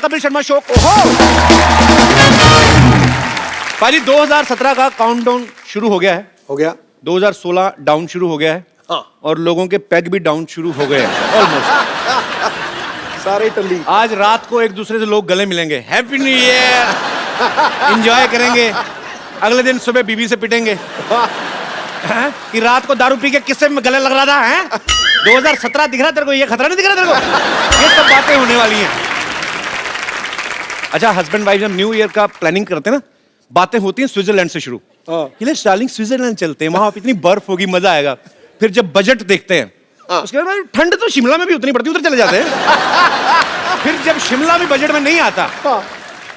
Kapil Sharma show. ओहो पाजी 2017 का काउंटडाउन शुरू हो गया है। हो गया। 2016 डाउन शुरू हो गया है। हाँ। और लोगों के पैग भी डाउन शुरू हो गए हैं ऑलमोस्ट। सारे टल्ली। आज रात को एक दूसरे से लोग गले मिलेंगे, हैप्पी न्यू ईयर, एंजॉय करेंगे। अगले दिन सुबह बीबी से पिटेंगे कि रात को दारू पी के किससे गले लग रहा था हैं? 2017 दिख रहा तेरे को, ये खतरा नहीं दिख रहा तेरे को? ये सब बातें होने वाली हैं। अच्छा, हस्बैंड वाइफ जब न्यू ईयर का प्लानिंग करते हैं ना, बातें होती हैं स्विट्जरलैंड से शुरू। डार्लिंग स्विट्जरलैंड चलते हैं, वहां इतनी बर्फ होगी, मजा आएगा। फिर जब बजट देखते हैं, उसके बाद ठंड तो शिमला में भी उतनी पड़ती है, उधर चले जाते हैं। फिर जब शिमला में बजट में नहीं आता,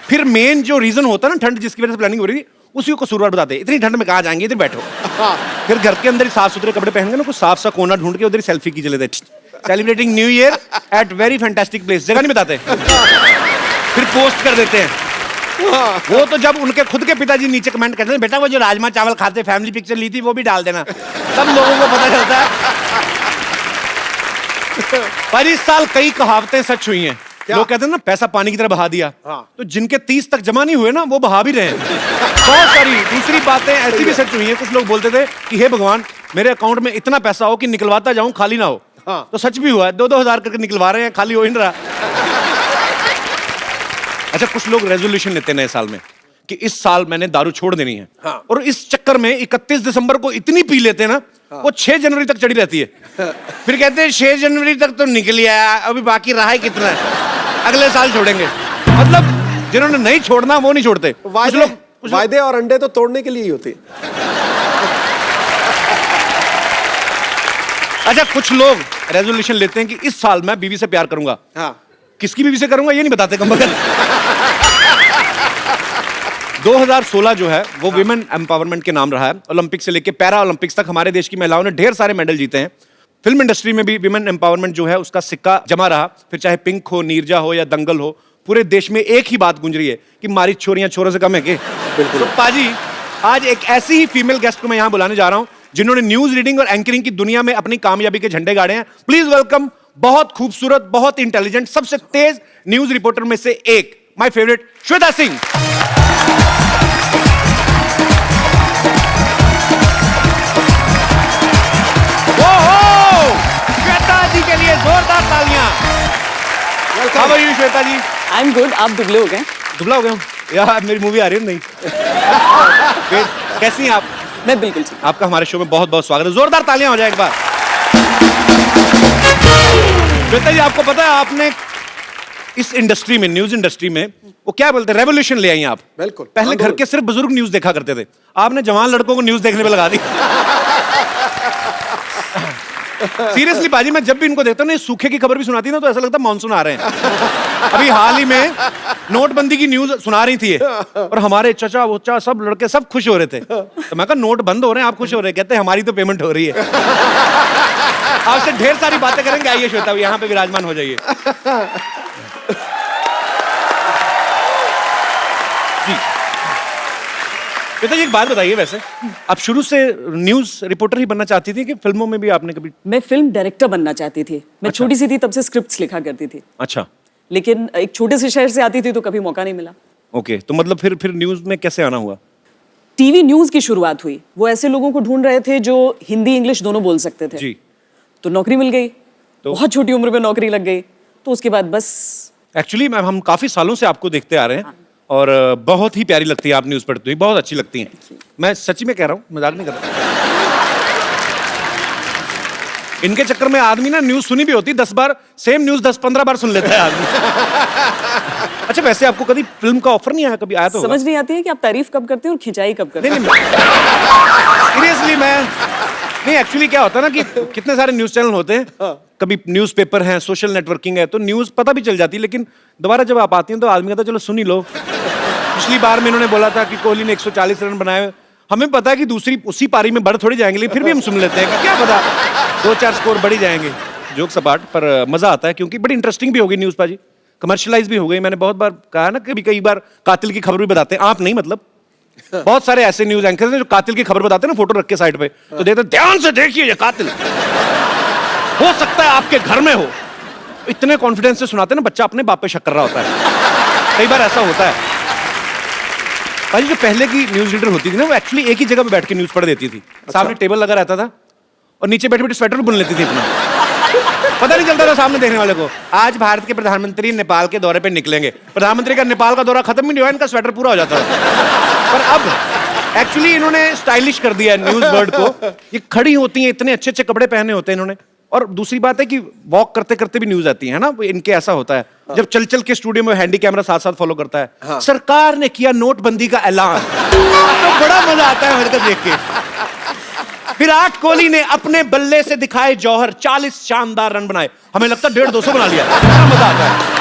फिर मेन जो रीजन होता है ना ठंड जिसकी वजह से प्लानिंग हो रही थी, उसी को कसूरवार बताते हैं। इतनी ठंड में कहाँ जाएंगे, इधर बैठो। फिर घर के अंदर ही साफ सुथरे कपड़े पहन के ना कुछ साफ सा कोना ढूंढ के उधर ही सेल्फी की चले थे, celebrating New Year at very fantastic place. जगह नहीं बताते, फिर पोस्ट कर देते हैं। वो तो जब उनके खुद के पिताजी नीचे कमेंट करते हैं, बेटा वो जो राजमा चावल खाते फैमिली पिक्चर ली थी वो भी डाल देना, सब लोगों को पता चलता है। पर इस साल कई कहावतें सच हुई हैं। लोग कहते हैं ना पैसा पानी की तरह बहा दिया। तो जिनके 30 तक जमा नहीं हुए ना, वो बहा भी रहे हैं। बहुत सारी दूसरी बातें ऐसी भी सच हुई हैं। कुछ लोग बोलते थे कि हे भगवान मेरे अकाउंट में इतना पैसा हो कि निकलवाता जाऊं खाली ना हो। तो सच भी हुआ है, 2-2 हजार करके निकलवा रहे हैं, खाली हो ही नहीं रहा। अच्छा, कुछ लोग रेजोल्यूशन लेते हैं नए साल में कि इस साल मैंने दारू छोड़ देनी है। और इस चक्कर में 31 दिसंबर को इतनी पी लेते हैं ना, वो 6 जनवरी तक चढ़ी रहती है। फिर कहते हैं 6 जनवरी तक तो निकल आया, अभी बाकी रहा है कितना है, अगले साल छोड़ेंगे। मतलब जिन्होंने नहीं छोड़ना वो नहीं छोड़ते। वायदे और अंडे तो तोड़ने के लिए ही होते। अच्छा, कुछ लोग रेजोल्यूशन लेते हैं कि इस साल मैं बीवी से प्यार करूंगा। किसकी बीवी से करूंगा ये नहीं बताते कम बगल। 2016 जो है वो विमेन एम्पावरमेंट के नाम रहा है। ओलंपिक से लेके पैरा ओलंपिक्स तक हमारे देश की महिलाओं ने ढेर सारे मेडल जीते हैं। फिल्म इंडस्ट्री में भी विमेन एम्पावरमेंट जो है उसका सिक्का जमा रहा। फिर चाहे पिंक हो, नीरजा हो या दंगल हो, पूरे देश में एक ही बात गूंज रही है कि हमारी छोरियां छोरों से कम है के। तो पाजी आज एक ऐसी ही फीमेल गेस्ट को मैं यहां बुलाने जा रहा हूं जिन्होंने न्यूज रीडिंग और एंकरिंग की दुनिया में अपनी कामयाबी के झंडे गाड़े हैं। प्लीज वेलकम बहुत खूबसूरत, बहुत इंटेलिजेंट, सबसे तेज न्यूज रिपोर्टर में से एक, माय फेवरेट श्वेता सिंह। श्वेता जी के लिए जोरदार तालियां। How are you Shweta ji? I am good. आप दुबले हो गए? दुबला हो गया हूं यार, मेरी मूवी आ रही है नहीं। कैसी हैं आप? मैं बिल्कुल ठीक। आपका हमारे शो में बहुत बहुत स्वागत है। जोरदार तालियां हो जाए एक बार। श्वेता जी, आपको पता है आपने इस इंडस्ट्री में, न्यूज इंडस्ट्री में, वो क्या बोलते हैं, रेवोल्यूशन ले आई आप। बिल्कुल। पहले घर के सिर्फ बुजुर्ग न्यूज देखा करते थे, आपने जवान लड़कों को न्यूज देखने पे लगा दी। सीरियसली बाजी, मैं जब भी इनको देखता हूँ ना, सूखे की खबर भी सुनाती ना तो ऐसा लगता है मानसून आ रहे हैं। अभी हाल ही में नोटबंदी की न्यूज सुना रही थी और हमारे चचा वोचा सब लड़के सब खुश हो रहे थे। तो मैं कहा नोट बंद हो रहे हैं, आप खुश हो रहे हैं? कहते हैं हमारी तो पेमेंट हो रही है। आपसे ढेर सारी बातें करेंगे। आइए श्वेता, यहाँ पे विराजमान हो जाइए जी। श्वेता जी, एक बात बताइए, वैसे आप शुरू से न्यूज रिपोर्टर ही बनना चाहती थी कि फिल्मों में भी आपने कभी? मैं फिल्म डायरेक्टर बनना चाहती थी। मैं छोटी सी थी तब से स्क्रिप्ट्स लिखा करती थी। अच्छा। लेकिन एक छोटे से शहर से आती थी तो कभी मौका नहीं मिला। ओके, तो मतलब फिर न्यूज में कैसे आना हुआ? टीवी न्यूज की शुरुआत हुई। वो ऐसे लोगों को ढूंढ रहे थे जो हिंदी इंग्लिश दोनों बोल सकते थे जी। तो नौकरी मिल गई। तो बहुत छोटी उम्र में नौकरी लग गई। तो उसके बाद बस एक्चुअली मैम हम काफी सालों से आपको देखते आ रहे हैं। और बहुत ही प्यारी लगती है आप न्यूज पढ़ती हुई, बहुत अच्छी लगती हैं। मैं सच्ची में कह रहा हूँ, मजाक नहीं कर रहा। इनके चक्कर में आदमी ना न्यूज सुनी भी होती 10 बार, सेम न्यूज 10-15 बार सुन लेता है आदमी। अच्छा, वैसे आपको कभी फिल्म का ऑफर नहीं आया? कभी आया तो समझ नहीं आती है कि आप तारीफ कब करते हैं और खिंचाई कब करते हैं। सीरियसली मैं नहीं, एक्चुअली क्या होता है ना कि कितने सारे न्यूज चैनल होते हैं, कभी न्यूज़पेपर है, सोशल नेटवर्किंग है, तो न्यूज पता भी चल जाती है। लेकिन दोबारा जब आप आती हैं तो आदमी कहता है चलो सुन ही लो। पिछली बार में इन्होंने बोला था कि कोहली ने 140 रन बनाए, हमें पता है कि दूसरी उसी पारी में बढ़ थोड़ी जाएंगे, लेकिन फिर भी हम सुन लेते हैं कि क्या पता 2-4 स्कोर बढ़ ही जाएंगे। जोक सपाट, पर मजा आता है क्योंकि बड़ी इंटरेस्टिंग भी हो गई न्यूज पाजी, कमर्शियलाइज भी हो गई। मैंने बहुत बार कहा ना, कई बार कातिल की खबर भी बताते हैं, आप नहीं मतलब बहुत सारे ऐसे न्यूज एंकर हैं जो कातिल की खबर बताते हैं ना, फोटो रख के साइड पे, तो देते ध्यान से देखिए ये कातिल हो सकता है आपके घर में हो। इतने कॉन्फिडेंस से सुनाते हैं ना, बच्चा अपने बाप पे शक कर रहा होता है। कई बार ऐसा होता है भाई, जो पहले की न्यूज रीडर होती थी ना, वो एक्चुअली एक ही जगह पे बैठ के न्यूज पढ़ देती थी। सामने टेबल लगा रहता था और नीचे बैठे बैठे स्वेटर बुन लेती थी अपना। पता नहीं चलता था सामने देखने वाले को। आज भारत के प्रधानमंत्री नेपाल के दौरे पे निकलेंगे, प्रधानमंत्री का नेपाल का दौरा खत्म ही नहीं हुआ, इनका स्वेटर पूरा हो जाता था। पर अब एक्चुअली इन्होंने स्टाइलिश कर दिया है न्यूज वर्ड को। ये खड़ी होती हैं, इतने अच्छे अच्छे कपड़े पहने होते हैं इन्होंने। और दूसरी बात है कि वॉक करते करते भी न्यूज आती है ना, इनके ऐसा होता है जब चल चल के स्टूडियो में हैंडी कैमरा साथ साथ फॉलो करता है। हाँ। सरकार ने किया नोटबंदी का ऐलान, तो बड़ा मजा आता है मेरे को देख के। विराट कोहली ने अपने बल्ले से दिखाए जौहर, 40 शानदार रन बनाए। हमें लगता है 150-200 बना लिया। बड़ा मजा आता है।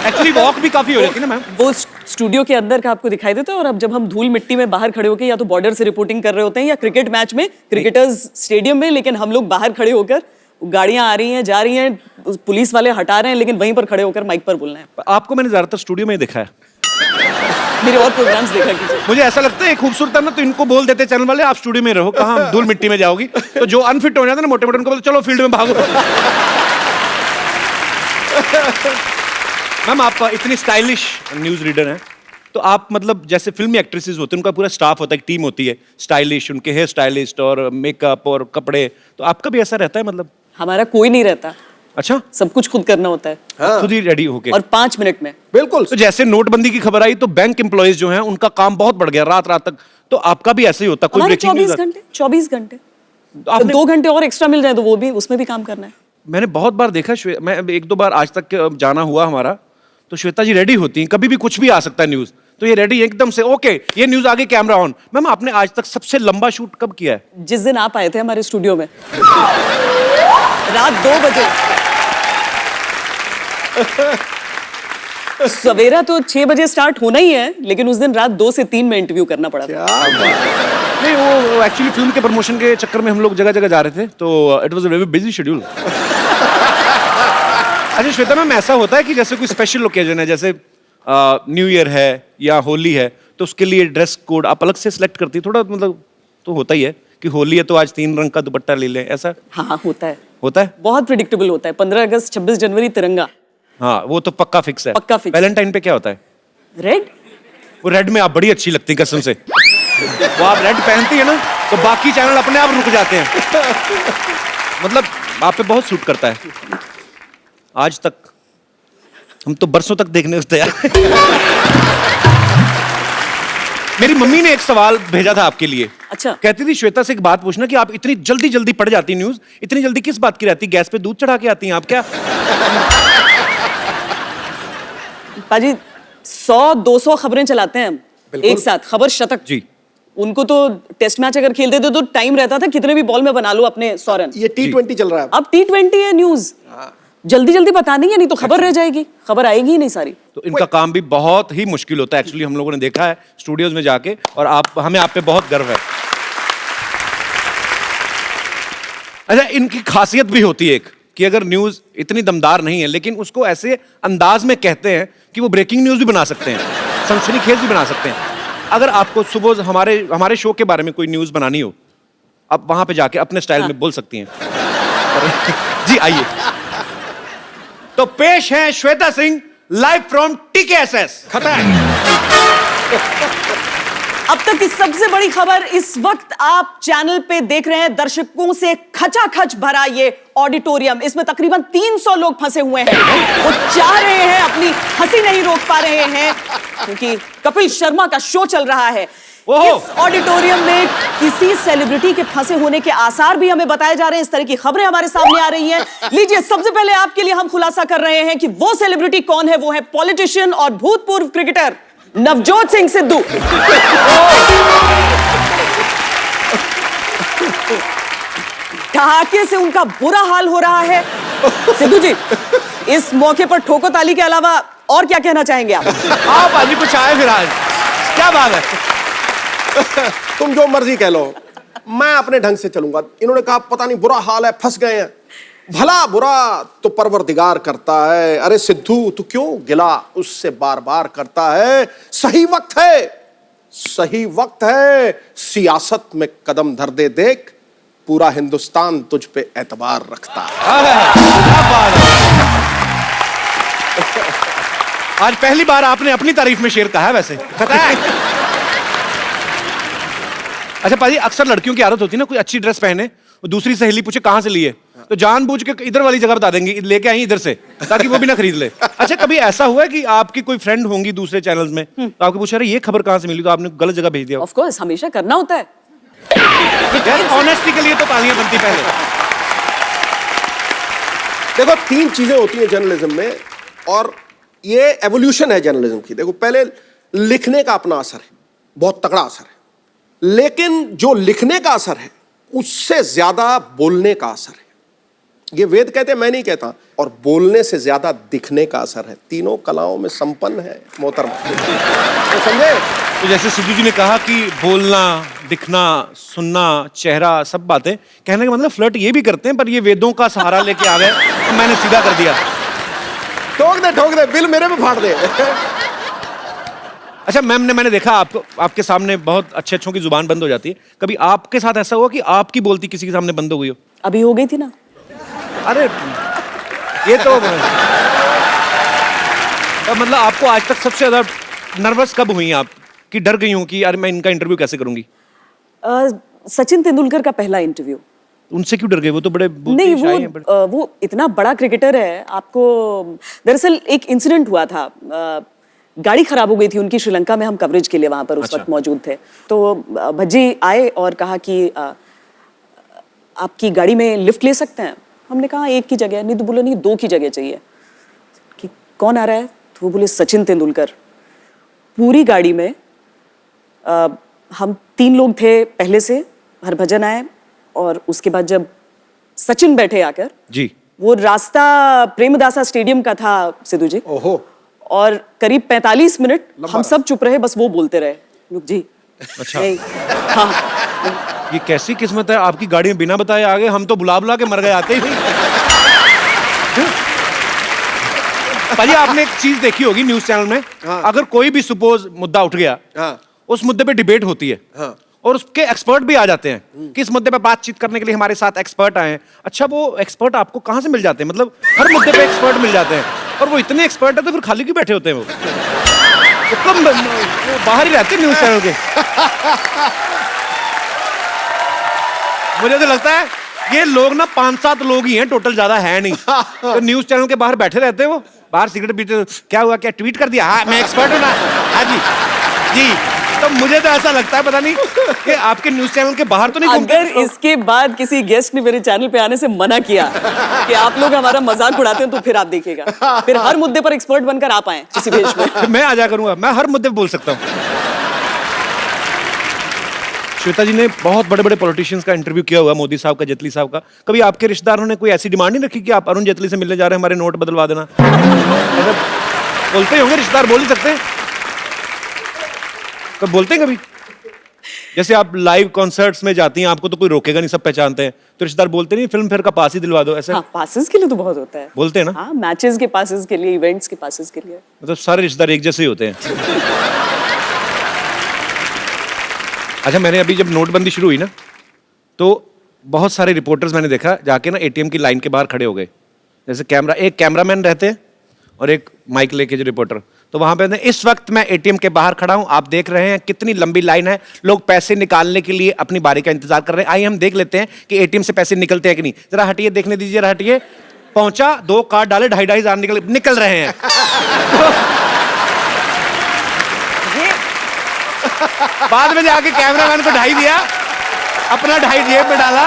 एक्चुअली वॉक भी काफी हो जाती है ना मैम। वो स्टूडियो के अंदर का आपको दिखाई देता है, और अब जब हम धूल मिट्टी में बाहर खड़े होकर या तो बॉर्डर से रिपोर्टिंग कर रहे होते हैं या क्रिकेट मैच में क्रिकेटर्स स्टेडियम में, लेकिन हम लोग बाहर खड़े होकर, गाड़ियां आ रही हैं जा रही हैं, पुलिस वाले हटा रहे हैं, लेकिन वहीं पर खड़े होकर माइक पर बोलना है। आपको मैंने ज्यादातर स्टूडियो में ही देखा है। मेरे और प्रोग्राम्स देखा कीजिए। मुझे ऐसा लगता है खूबसूरत है ना, तो इनको बोल देते चैनल वाले, आप स्टूडियो में रहो, कहाँ धूल मिट्टी में जाओगी। तो जो अनफिट हो जाता है ना मोटे मोटे, उनको बोलते चलो फील्ड में भागो। मैम आप इतनी स्टाइलिश न्यूज रीडर हैं, तो आप मतलब जैसे फिल्मी एक्ट्रेसेस होते हैं, उनका पूरा स्टाफ होता है, एक टीम होती है स्टाइलिश, उनके हेयर स्टाइलिस्ट और मेकअप और कपड़े, तो आपका भी ऐसा रहता है मतलब? हमारा कोई नहीं रहता, अच्छा, सब कुछ खुद करना होता है। हाँ। खुद ही रेडी होके, और 5 मिनट में। बिल्कुल। तो जैसे नोटबंदी की खबर आई तो बैंक एम्प्लॉइज जो हैं उनका काम बहुत बढ़ गया, रात रात तक, तो आपका भी ऐसे ही होता? कोई हमारे ब्रेकिंग 24 घंटे तो आपने 2 घंटे और एक्स्ट्रा मिल जाए तो वो भी, उसमें भी काम करना है। मैंने बहुत बार देखा, मैं 1-2 बार आज तक जाना हुआ हमारा, तो श्वेता जी रेडी होती हैं, कभी भी कुछ भी आ सकता है न्यूज, तो ये रेडी एकदम से, ओके ये न्यूज आगे, कैमरा ऑन। मैम आपने आज तक सबसे लंबा शूट कब किया है? जिस दिन आप आए थे हमारे स्टूडियो में रात 2 बजे। सवेरा तो 6 बजे स्टार्ट होना ही है, लेकिन उस दिन रात 2 से 3 में इंटरव्यू करना पड़ा था। नहीं, वो एक्चुअली फिल्म के प्रमोशन के चक्कर में हम लोग जगह जगह जा रहे थे, तो it was a very busy schedule. अच्छा श्वेता मैम, ऐसा होता है कि जैसे कोई स्पेशल ओकेजन है, जैसे न्यू ईयर है या होली है, तो उसके लिए ड्रेस कोड आप अलग से सिलेक्ट करती है? थोड़ा मतलब तो होता ही है कि होली है तो आज 3 रंग का दुपट्टा ले लें, ऐसा हाँ होता है, होता है? बहुत प्रिडिक्टेबल होता है। 15 अगस्त 26 जनवरी तिरंगा, हाँ वो तो पक्का फिक्स है। पक्का फिक्स। वैलेंटाइन पे क्या होता है? रेड। वो रेड में आप बड़ी अच्छी लगती कसम से। वो आप रेड पहनती है ना, तो बाकी चैनल अपने आप रुक जाते हैं। मतलब आप पे बहुत सूट करता है। आज तक हम तो बरसों तक देखने को तैयार। मेरी मम्मी ने एक सवाल भेजा था आपके लिए। अच्छा। कहती थी श्वेता से एक बात पूछना कि आप इतनी जल्दी जल्दी पढ़ जाती न्यूज, इतनी जल्दी किस बात की रहती? गैस पे दूध चढ़ा के आती हैं आप क्या? पाजी 100-200 खबरें चलाते हैं हम एक साथ, खबर शतक जी। उनको तो टेस्ट मैच अगर खेलते थे तो टाइम रहता था कितने भी बॉल में बना लो अपने 100 रन। ये T20 चल रहा है अब T20 है न्यूज, जल्दी जल्दी बतानी है, नहीं तो खबर रह जाएगी, खबर आएगी ही नहीं सारी। तो इनका काम भी बहुत ही मुश्किल होता है एक्चुअली, हम लोगों ने देखा है स्टूडियोज में जाके, और हमें आप पे बहुत गर्व है। अच्छा, इनकी खासियत भी होती है एक कि अगर न्यूज इतनी दमदार नहीं है, लेकिन उसको ऐसे अंदाज में कहते हैं कि वो ब्रेकिंग न्यूज भी बना सकते हैं, सनसनीखेज भी बना सकते हैं। अगर आपको सुबह हमारे शो के बारे में कोई न्यूज बनानी हो, आप वहां पे जाके अपने स्टाइल में बोल सकती हैं। जी आइए, तो पेश है Shweta Singh live from TKSS। अब तक की सबसे बड़ी खबर इस वक्त आप चैनल पे देख रहे हैं, दर्शकों से खचाखच भरा ये ऑडिटोरियम, इसमें तकरीबन 300 लोग फंसे हुए हैं। वो चाह रहे हैं, अपनी हंसी नहीं रोक पा रहे हैं क्योंकि कपिल शर्मा का शो चल रहा है। इस ऑडिटोरियम में किसी सेलिब्रिटी के फंसे होने के आसार भी हमें बताए जा रहे हैं, इस तरह की खबरें हमारे सामने आ रही हैं। लीजिए, सबसे पहले आपके लिए हम खुलासा कर रहे हैं कि वो सेलिब्रिटी कौन है। वो है पॉलिटिशियन और भूतपूर्व क्रिकेटर नवजोत सिंह सिद्धू। ठहाके से उनका बुरा हाल हो रहा है। सिद्धू जी, इस मौके पर ठोको ताली के अलावा और क्या कहना चाहेंगे आप? आप आज कुछ आए फिर, आज क्या बात है? तुम जो मर्जी कह लो, मैं अपने ढंग से चलूंगा। इन्होंने कहा पता नहीं बुरा हाल है, फंस गए हैं। भला बुरा तो परवरदिगार करता है। अरे सिद्धू, तू क्यों गिला उससे बार बार करता है? सही वक्त है, सही वक्त है, सियासत में कदम धर दे, देख पूरा हिंदुस्तान तुझ पे एतबार रखता है। क्या बात है? आज पहली बार आपने अपनी तारीफ में शेर कहा है वैसे। पता है? अच्छा पाजी, अक्सर लड़कियों की आदत होती है ना, कोई अच्छी ड्रेस पहने, दूसरी सहेली पूछे कहाँ से ली है, तो जानबूझ के इधर वाली जगह बता देंगे, लेके आई इधर से, ताकि वो भी ना खरीद ले। अच्छा, कभी ऐसा हुआ है कि आपकी कोई फ्रेंड होंगी दूसरे चैनल्स में, तो आपको पूछा, अरे ये खबर कहाँ से मिली, तो आपने गलत जगह भेज दिया? ऑफ कोर्स, हमेशा करना होता है। ऑनेस्टी के लिए तो तालियां बनती पहले। देखो, 3 चीजें होती हैं जर्नलिज्म में, और ये एवोल्यूशन है जर्नलिज्म की। देखो, पहले लिखने का अपना असर है, बहुत तगड़ा असर है, लेकिन जो लिखने का असर है उससे ज्यादा बोलने का असर है। ये वेद कहते हैं, मैं नहीं कहता। और बोलने से ज्यादा दिखने का असर है। तीनों कलाओं में संपन्न है मोहतरमा, तो समझे? तो जैसे सिद्धू जी ने कहा कि बोलना, दिखना, सुनना, चेहरा, सब बातें, कहने का मतलब फ्लर्ट ये भी करते हैं, पर ये वेदों का सहारा लेके आ गए, तो मैंने सीधा कर दिया। ठोक दे, बिल मेरे में फाड़ दे। अच्छा मैम ने, मैंने देखा आपको, आपके सामने बहुत अच्छे अच्छों की जुबान बंद हो जाती है, कभी आपके साथ ऐसा हुआ कि आपकी बोलती किसी के सामने बंद हो गई हो? अभी हो गई थी ना। अरे ये तो मतलब आपको आज तक सबसे ज्यादा नर्वस कब हुई आप, कि डर गई हूं कि यार मैं इनका इंटरव्यू कैसे करूंगी? सचिन तेंदुलकर का पहला इंटरव्यू। उनसे क्यों डर गए? वो तो बड़े नहीं, वो इतना बड़ा क्रिकेटर है। आपको दरअसल एक इंसिडेंट हुआ था, गाड़ी खराब हो गई थी उनकी श्रीलंका में, हम कवरेज के लिए वहां पर उस वक्त मौजूद थे। तो भज्जी आए और कहा कि आपकी गाड़ी में लिफ्ट ले सकते हैं? हमने कहा एक की जगह नहीं, तो बोले नहीं 2 की जगह चाहिए। कि कौन आ रहा है? तो वो बोले सचिन तेंदुलकर। पूरी गाड़ी में हम 3 लोग थे पहले से, हरभजन आए, और उसके बाद जब सचिन बैठे आकर जी, वो रास्ता प्रेमदासा स्टेडियम का था सिद्धू जी। ओहो। और करीब 45 मिनट हम सब चुप रहे, बस वो बोलते रहे, लोग जी। अच्छा। नहीं, हाँ। ये कैसी किस्मत है, आपकी गाड़ी में बिना बताए आ गए, हम तो बुला बुला के मर गए आते ही नहीं। भाजी आपने एक चीज देखी होगी न्यूज चैनल में, हाँ। अगर कोई भी सपोज मुद्दा उठ गया, हाँ। उस मुद्दे पे डिबेट होती है, हाँ। और उसके एक्सपर्ट भी आ जाते हैं कि इस मुद्दे पे बातचीत करने के लिए हमारे साथ एक्सपर्ट आए हैं। अच्छा, वो एक्सपर्ट आपको कहाँ से मिल जाते हैं? मतलब हर मुद्दे पे एक्सपर्ट मिल जाते हैं, और वो इतने एक्सपर्ट है तो फिर खाली क्यों बैठे होते हैं? वो कम बाहर ही रहते हैं न्यूज चैनल के। मुझे तो लगता है ये लोग ना 5-7 लोग ही हैं टोटल, ज्यादा है नहीं। तो न्यूज चैनल के बाहर बैठे रहते हैं, वो बाहर सिगरेट पीते, क्या हुआ, क्या ट्वीट कर दिया, हाँ मैं एक्सपर्ट हूँ ना, हाँ जी जी। तो मुझे तो ऐसा लगता है, पता नहीं कि आपके न्यूज चैनल के बाहर तो नहीं घूमते। अगर इसके बाद किसी गेस्ट ने मेरे चैनल पे आने से मना किया कि आप लोग हमारा मजाक उड़ाते हैं, तो फिर आप देखिएगा, फिर हर मुद्दे पर एक्सपर्ट बनकर आप आए किसी भेष में। मैं आ जा करूंगा, मैं हर मुद्दे पे बोल सकता हूँ। श्वेता जी ने बहुत बड़े बड़े पॉलिटिशियंस का इंटरव्यू किया हुआ, मोदी साहब का, जेटली साहब का। कभी आपके रिश्तेदारों ने कोई ऐसी डिमांड नहीं रखी कि आप अरुण जेटली से मिलने जा रहे हैं, हमारे नोट बदलवा देना? ऐसा बोलते ही होंगे रिश्तेदार, बोल ही सकते हैं, कब बोलते हैं कभी? जैसे आप लाइव कॉन्सर्ट्स में जाती हैं, आपको तो कोई रोकेगा नहीं, सब पहचानते हैं, तो रिश्तेदार बोलते नहीं फिल्म फेयर का पास ही दिलवा दो, ऐसे? हाँ, पासेस के लिए तो बहुत होता है। बोलते हैं ना? हाँ, मैचेस के पासेस के लिए, इवेंट्स के पासेस के लिए। मतलब सारे रिश्तेदार एक जैसे ही होते हैं। अच्छा, मैंने अभी जब नोटबंदी शुरू हुई ना, तो बहुत सारे रिपोर्टर्स मैंने देखा जाके ना एटीएम की लाइन के बाहर खड़े हो गए। जैसे एक कैमरामैन रहते हैं और एक माइक लेके जो रिपोर्टर, तो वहां पे इस वक्त मैं एटीएम के बाहर खड़ा हूं, आप देख रहे हैं कितनी लंबी लाइन है, लोग पैसे निकालने के लिए अपनी बारी का इंतजार कर रहे हैं। आइए हम देख लेते हैं कि एटीएम से पैसे निकलते हैं कि नहीं। जरा हटिए, देखने दीजिए, जरा हटिए। पहुंचा, 2 कार्ड डाले, 2,500 निकल रहे हैं। बाद में जाके कैमरामैन को 2.5 दिया, अपना 2.5 जेब में डाला।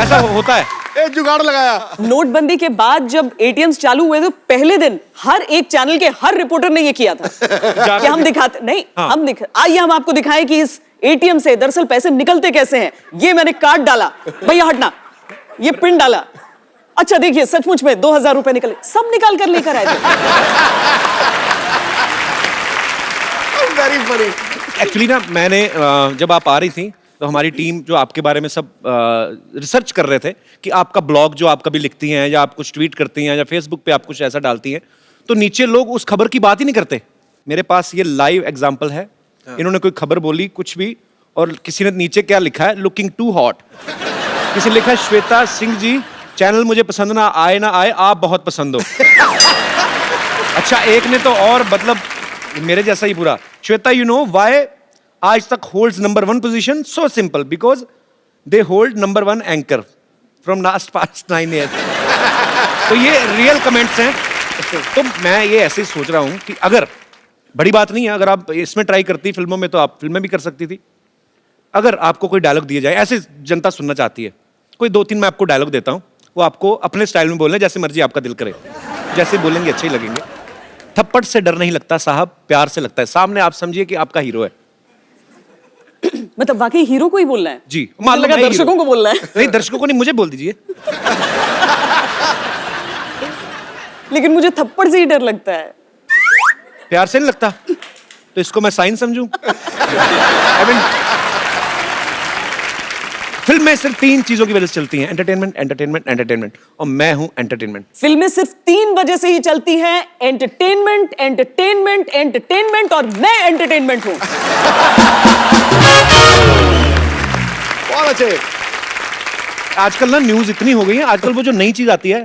ऐसा होता है, जुगाड़ लगाया। नोटबंदी के बाद जब एटीएम्स चालू हुए, तो पहले दिन हर एक चैनल के हर रिपोर्टर ने ये किया था कि हम दिखाते नहीं, हाँ। आइए हम आपको दिखाएं कि इस एटीएम से दरअसल पैसे निकलते कैसे हैं। ये मैंने कार्ड डाला, भैया हटना, ये पिन डाला, अच्छा देखिए सचमुच में 2,000 रुपए निकले, सब निकाल कर लेकर आए थे। Very funny. एक्चुअली ना मैंने जब आप आ रही थी तो हमारी टीम जो आपके बारे में सब रिसर्च कर रहे थे कि आपका ब्लॉग जो आप कभी लिखती हैं या आप कुछ ट्वीट करती हैं या फेसबुक पे आप कुछ ऐसा डालती हैं, तो नीचे लोग उस खबर की बात ही नहीं करते। मेरे पास ये लाइव एग्जांपल है। इन्होंने कोई खबर बोली कुछ भी, और किसी ने नीचे क्या लिखा है, लुकिंग टू हॉट। किसी ने लिखा है श्वेता सिंह जी चैनल मुझे पसंद ना आए, आप बहुत पसंद हो। अच्छा, एक ने तो और मतलब मेरे जैसा ही पूरा। श्वेता, यू नो व्हाई आज तक holds number 1 position? So simple, because they hold number 1 anchor from last past 9 year. तो ये रियल कमेंट्स हैं। तो मैं ये ऐसे ही सोच रहा हूं कि अगर, बड़ी बात नहीं है, अगर आप इसमें ट्राई करती फिल्मों में तो आप फिल्में भी कर सकती थी। अगर आपको कोई डायलॉग दिया जाए, ऐसे जनता सुनना चाहती है, कोई 2-3 मैं आपको डायलॉग देता हूं, वो आपको अपने स्टाइल में बोलना है, जैसे मर्जी आपका दिल करे, जैसे बोलेंगे अच्छे ही लगेंगे। थप्पड़ से डर नहीं लगता साहब, प्यार से लगता है। सामने आप समझिए कि आपका हीरो है। मतलब वाकई हीरो को ही बोलना है? जी, मुझे लगा है दर्शकों हीरो। को बोलना है। नहीं, दर्शकों को नहीं, मुझे बोल दीजिए। लेकिन मुझे थप्पड़ से ही डर लगता है। प्यार से नहीं लगता, तो इसको मैं साइन समझूं? I mean, फिल्म में सिर्फ 3 चीजों की वजह से चलती हैं, एंटरटेनमेंट, एंटरटेनमेंट, एंटरटेनमेंट, और मैं हूं एंटरटेनमेंट। फिल्में सिर्फ 3 वजह से ही चलती हैं, एंटरटेनमेंट, एंटरटेनमेंट, एंटरटेनमेंट, और मैं एंटरटेनमेंट हूं। बहुत अच्छे। आजकल ना न्यूज इतनी हो गई है, आजकल वो जो नई चीज आती है,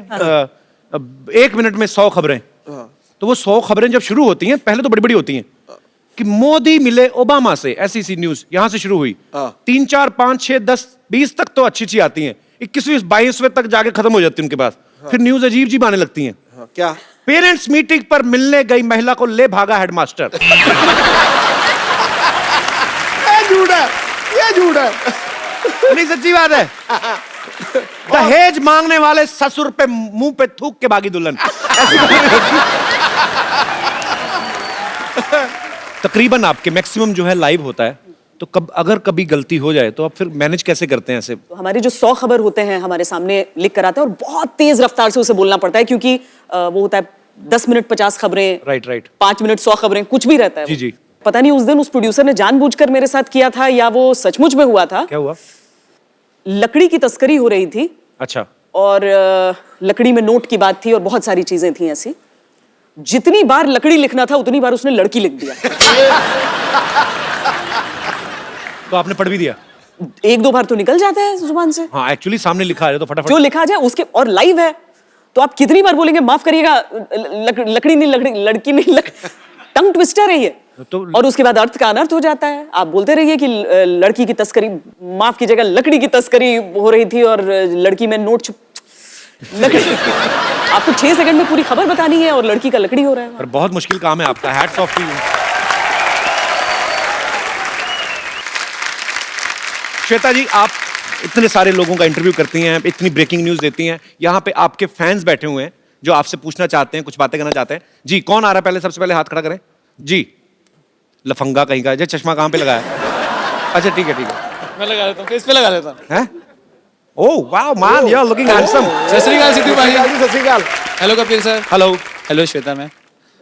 1 मिनट में 100 खबरें, तो वो 100 खबरें जब शुरू होती हैं, पहले तो बड़ी बड़ी होती हैं कि मोदी मिले ओबामा से, ऐसी सी न्यूज यहां से शुरू हुई। 3, 4, 5, 6, 10, 20 तक तो अच्छी अच्छी आती हैं, 21वीं 22वें तक जाके खत्म हो जाती है उनके पास। फिर न्यूज अजीब जी आने लगती हैं। क्या? पेरेंट्स मीटिंग पर मिलने गई महिला को ले भागा हेडमास्टर। ये झूठ है, ये झूठ है। नहीं, सच्ची बात है। दहेज मांगने वाले ससुर पे मुंह पे थूक के भागी दुल्हन। तकरीबन आपके मैक्सिमम जो है लाइव होता है, तो अगर कभी गलती हो जाए तो आप फिर मैनेज कैसे करते हैं ऐसे? तो हमारे जो 100 खबर होते हैं हमारे सामने लिख कर आते हैं, और बहुत तेज रफ्तार से उसे बोलना पड़ता है, क्योंकि वो होता है 10 मिनट 50 खबरें, राइट। 5 मिनट 100 खबरें, कुछ भी रहता है। जी। पता नहीं उस दिन उस प्रोड्यूसर ने जानबूझकर मेरे साथ किया था या वो सचमुच में हुआ था। क्या हुआ? लकड़ी की तस्करी हो रही थी। अच्छा। और लकड़ी में नोट की बात थी और बहुत सारी चीजें थी ऐसी। जितनी बार लकड़ी लिखना था उतनी बार उसने लड़की लिख दिया। तो आपने पढ़ भी दिया? 1-2 बार तो निकल जाता है जुबान से। हाँ, एक्चुअली सामने लिखा है तो फटाफट जो लिखा जाए उसके, और लाइव है तो आप कितनी बार बोलेंगे माफ करिएगा, लकड़ी नहीं, लड़की नहीं, टंग ट्विस्टर है ये। तो और उसके बाद अर्थ का अनर्थ हो जाता है। आप बोलते रहिए कि लड़की की तस्करी, माफ कीजिएगा, लकड़ी की तस्करी हो रही थी और लड़की में नोट छुप। आपको 6 सेकंड में पूरी खबर बतानी है और लड़की का लकड़ी हो रहा है। और बहुत मुश्किल काम है आपका। Hats off to you. Shweta ji, आप इतने सारे लोगों का इंटरव्यू करती हैं, इतनी ब्रेकिंग न्यूज देती हैं, यहाँ पे आपके फैंस बैठे हुए हैं जो आपसे पूछना चाहते हैं, कुछ बातें करना चाहते हैं। जी, कौन आ रहा है? पहले सबसे पहले हाथ खड़ा करें। जी, लफंगा कहीं का। चश्मा कहाँ पे लगाया? अच्छा, ठीक है। मैं लगा लेता हूँ, फेस पे लगा लेता हूँ। हैं? ओह वाह man, you are looking handsome. सत श्री अकाल सिद्धू भाई। सत श्री अकाल। Hello Kapil sir. Hello. Hello Shweta ma'am.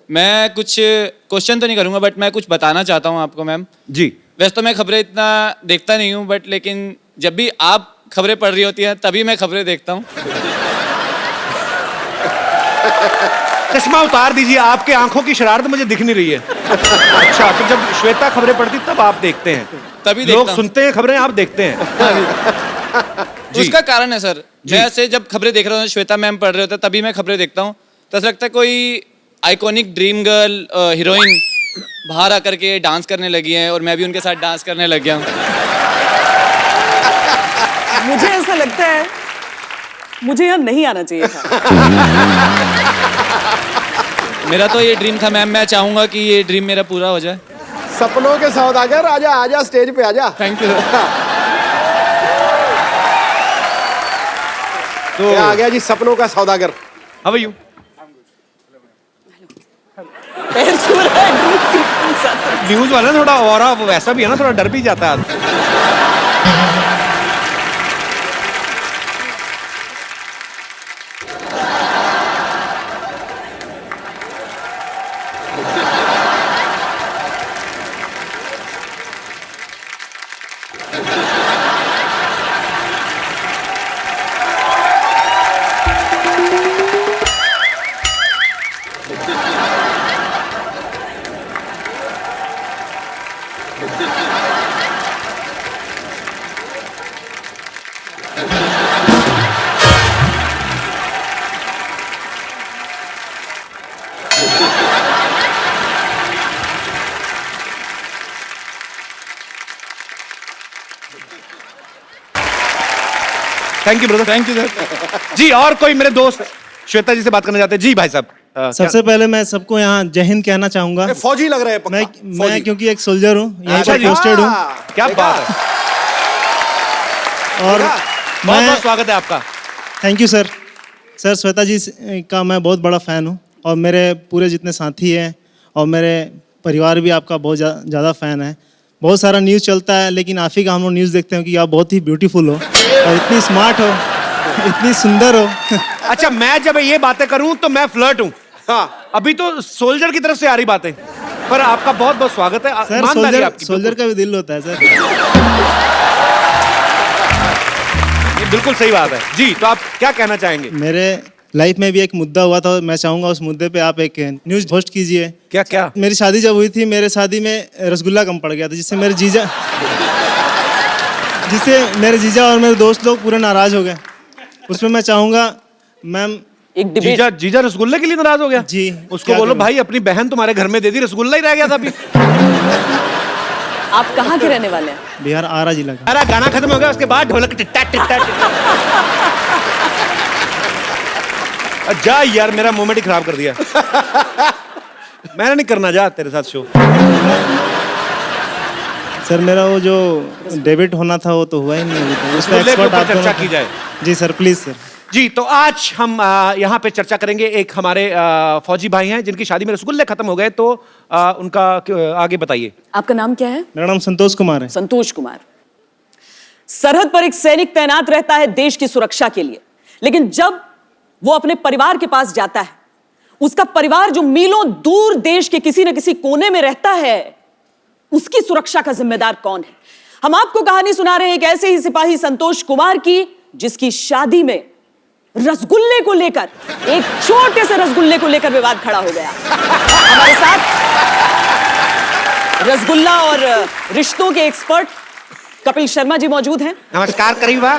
मैं कुछ क्वेश्चन तो नहीं करूंगा, बट मैं कुछ बताना चाहता हूँ आपको मैम। जी। वैसे तो मैं खबरें इतना देखता नहीं हूँ, बट लेकिन जब भी आप खबरें पढ़ रही होती हैं तभी मैं खबरें देखता हूँ। चश्मा उतार दीजिए, आपके आंखों की शरारत मुझे दिख नहीं रही है। अच्छा, तो जब श्वेता खबरें पढ़ती तब आप देखते हैं? तभी लोग देखता हूँ। सुनते हैं खबरें, आप देखते हैं? जी। उसका कारण है सर, मैं ऐसे जब खबरें देख रहा हूँ, श्वेता मैम पढ़ रहे होते हैं तभी मैं खबरें देखता हूँ। तो ऐसा लगता है कोई आइकॉनिक ड्रीम गर्ल हीरोइन बाहर आकर के डांस करने लगी है और मैं भी उनके साथ डांस करने लग गया हूँ। मुझे ऐसा लगता है मुझे यहाँ नहीं आना चाहिए था। मेरा तो ये ड्रीम था मैम, मैं चाहूंगा कि ये ड्रीम मेरा पूरा हो जाए। सपनों के सौदागर, आजा स्टेज पे आजा। Thank you. तो ये आ गया जी सपनों का सौदागर। How are you? पैर छू रहा है। न्यूज वाला थोड़ा और वैसा भी है ना, थोड़ा डर भी जाता है। Thank you brother. Thank you sir. जी और कोई मेरे दोस्त श्वेता जी से बात करना चाहते हैं? जी भाई साहब। सबसे पहले मैं सबको यहाँ जय हिंद कहना चाहूंगा। ये फौजी लग रहे हैं पक्का। मैं क्योंकि एक सोल्जर हूँ, यहीं अच्छा पर जी। पोस्टेड हूँ क्या बात है, और बहुत मैं बहुत स्वागत है आपका। Thank you sir. Sir Shweta ji का मैं बहुत बड़ा फ़ैन हूँ और मेरे पूरे जितने साथी हैं और मेरे परिवार भी आपका बहुत ज़्यादा फ़ैन है। बहुत सारा न्यूज़ चलता है लेकिन आप ही का हम लोग न्यूज़ देखते हैं कि आप बहुत ही ब्यूटीफुल हो और इतनी स्मार्ट हो, इतनी सुंदर हो। अच्छा मैं जब ये बातें करूं तो मैं फ्लर्ट हूं। हाँ अभी तो सोल्जर की तरफ से आ रही बातें, पर आपका बहुत बहुत स्वागत है। सर ईमानदारी आपकी सोल्जर का भी दिल होता है सर। ये बिल्कुल सही बात है जी। तो आप क्या कहना चाहेंगे? मेरे लाइफ में भी एक मुद्दा हुआ था और मैं चाहूँगा उस मुद्दे पे आप एक न्यूज़ होस्ट कीजिए। क्या क्या? मेरी शादी जब हुई थी, मेरे शादी में रसगुल्ला कम पड़ गया था, जिससे मेरे जीजा और मेरे दोस्त लोग पूरे नाराज हो गए। उसमें मैं चाहूँगा मैम एक डिबेट। जीजा रसगुल्ले के लिए नाराज हो गया? जी। उसको क्या बोलो करूं? भाई अपनी बहन तुम्हारे घर में दे दी, रसगुल्ला ही रह गया था अभी। आप कहाँ के रहने वाले हैं? बिहार आरा जिला का। अरे गाना खत्म हो गया उसके बाद ढोलक टिट्टा टिट्टा जा यार, मेरा मोमेंट ही खराब कर दिया। मैंने नहीं करना, जा तेरे साथ शो। सर मेरा वो जो डेबिट होना था वो तो हुआ ही नहीं अभी तक। उस पर रसगुल्ले के एक्सपर्ट ऊपर आप चर्चा दोनों की जाए। जी सर, प्लीज सर। जी तो आज हम यहाँ पे चर्चा करेंगे। एक हमारे फौजी भाई हैं जिनकी शादी में रसगुल्ले खत्म हो गए, तो उनका आगे बताइए। आपका नाम क्या है? मेरा नाम संतोष कुमार है। संतोष कुमार। सरहद पर एक सैनिक तैनात रहता है देश की सुरक्षा के लिए, लेकिन जब वो अपने परिवार के पास जाता है, उसका परिवार जो मीलों दूर देश के किसी न किसी कोने में रहता है, उसकी सुरक्षा का जिम्मेदार कौन है? हम आपको कहानी सुना रहे हैं एक ऐसे ही सिपाही संतोष कुमार की, जिसकी शादी में रसगुल्ले को लेकर, एक छोटे से रसगुल्ले को लेकर विवाद खड़ा हो गया। हमारे साथ रसगुल्ला और रिश्तों के एक्सपर्ट कपिल शर्मा जी मौजूद हैं। नमस्कार करीबा।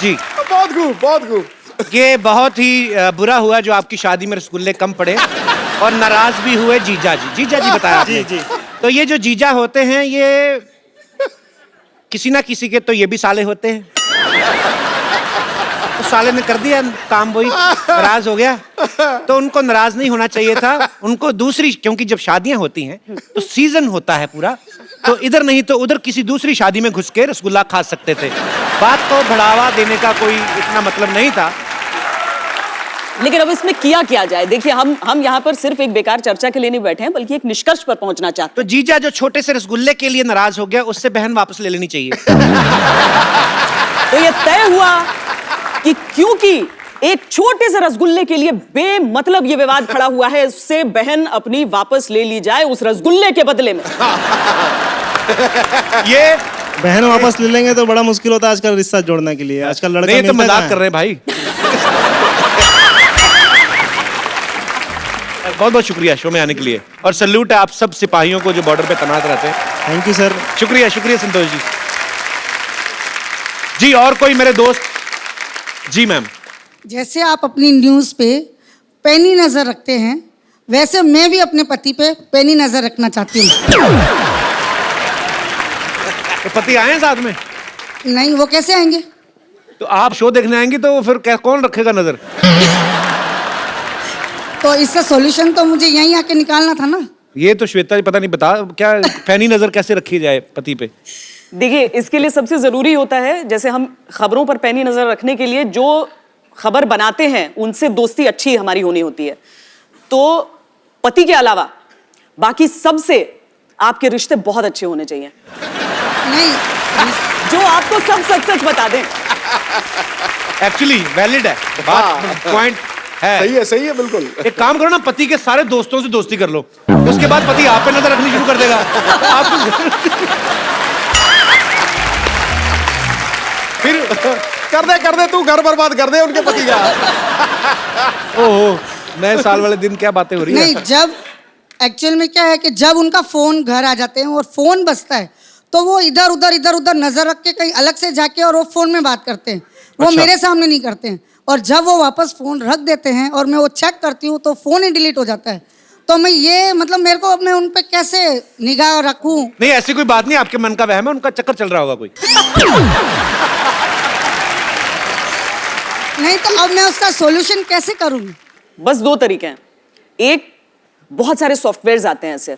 जी बहुत खूब, बहुत खूब। ये बहुत ही बुरा हुआ जो आपकी शादी में रसगुल्ले कम पड़े और नाराज भी हुए जीजा जी। जीजा जी बताया आपने। जी। तो ये जो जीजा होते हैं ये किसी ना किसी के तो ये भी साले होते हैं। तो साले ने कर दिया काम, वही नाराज हो गया। तो उनको नाराज नहीं होना चाहिए था, उनको दूसरी, क्योंकि जब शादियां होती हैं तो सीजन होता है पूरा, तो इधर नहीं तो उधर किसी दूसरी शादी में घुस के रसगुल्ला खा सकते थे। बात को बढ़ावा देने का कोई इतना मतलब नहीं था। लेकिन अब इसमें किया क्या जाए? देखिए हम यहाँ पर सिर्फ एक बेकार चर्चा के लिए नहीं बैठे हैं, बल्कि एक निष्कर्ष पर पहुंचना चाहते तो जीजा जो छोटे से रसगुल्ले के लिए नाराज हो गया, उससे बहन वापस ले लेनी चाहिए। हैं। तो ये तय हुआ कि क्योंकि एक छोटे से रसगुल्ले के लिए बेमतलब ये विवाद खड़ा हुआ है, उससे बहन अपनी वापस ले ली जाए उस रसगुल्ले के बदले में। ये बहन वापस ले लेंगे तो बड़ा मुश्किल होता है आजकल रिश्ता जोड़ने के लिए। आजकल लड़का नहीं तो मिलता मजाक कहाँ कर है? रहे हैं भाई। बहुत बहुत शुक्रिया शो में आने के लिए, और सल्यूट है आप सब सिपाहियों को जो बॉर्डर पे तैनात रहते हैं। Thank you sir. शुक्रिया शुक्रिया संतोष जी। जी और कोई मेरे दोस्त? जी मैम। जैसे आप अपनी न्यूज़ पे पैनी नज़र रखते हैं, वैसे मैं भी अपने पति पे पैनी नज़र रखना चाहती हूँ। तो पति आए हैं साथ में? नहीं, वो कैसे आएंगे? तो आप शो देखने आएंगी तो फिर कौन रखेगा नजर? तो इसका सॉल्यूशन तो मुझे यहीं आके निकालना था ना। ये तो श्वेता जी पता नहीं बता क्या पैनी नजर कैसे रखी जाए पति पे। देखिए इसके लिए सबसे जरूरी होता है, जैसे हम खबरों पर पैनी नजर रखने के लिए जो खबर बनाते हैं उनसे दोस्ती अच्छी हमारी होनी होती है। तो पति के अलावा बाकी सबसे आपके रिश्ते बहुत अच्छे होने चाहिए, नहीं, जो आपको सब सच सच बता दें। एक्चुअली वैलिड है बात, पॉइंट है। सही है बिल्कुल। एक काम करो ना, पति के सारे दोस्तों से दोस्ती कर लो, उसके बाद पति आप पे नजर रखनी शुरू कर देगा। आपको फिर कर दे तू घर बर्बाद कर दे उनके पति का। ओहो, नए साल वाले दिन क्या बातें हो रही है। नहीं, जब एक्चुअल में क्या है कि जब उनका फोन घर आ जाते हैं और फोन बजता है तो वो इधर उधर नजर रख के कहीं अलग से जाके और वो फोन में बात करते हैं, वो अच्छा। मेरे सामने नहीं करते हैं। और जब वो वापस फोन रख देते हैं और मैं वो चेक करती हूँ तो फोन ही डिलीट हो जाता है। तो मैं ये मतलब मेरे को मैं उन पे कैसे निगाह रखूं? नहीं ऐसी कोई बात नहीं, आपके मन का वहम है, उनका चक्कर चल रहा होगा कोई। नहीं तो अब मैं उसका सॉल्यूशन कैसे करूं? बस दो तरीके हैं। एक, बहुत सारे सॉफ्टवेयर्स आते हैं सर,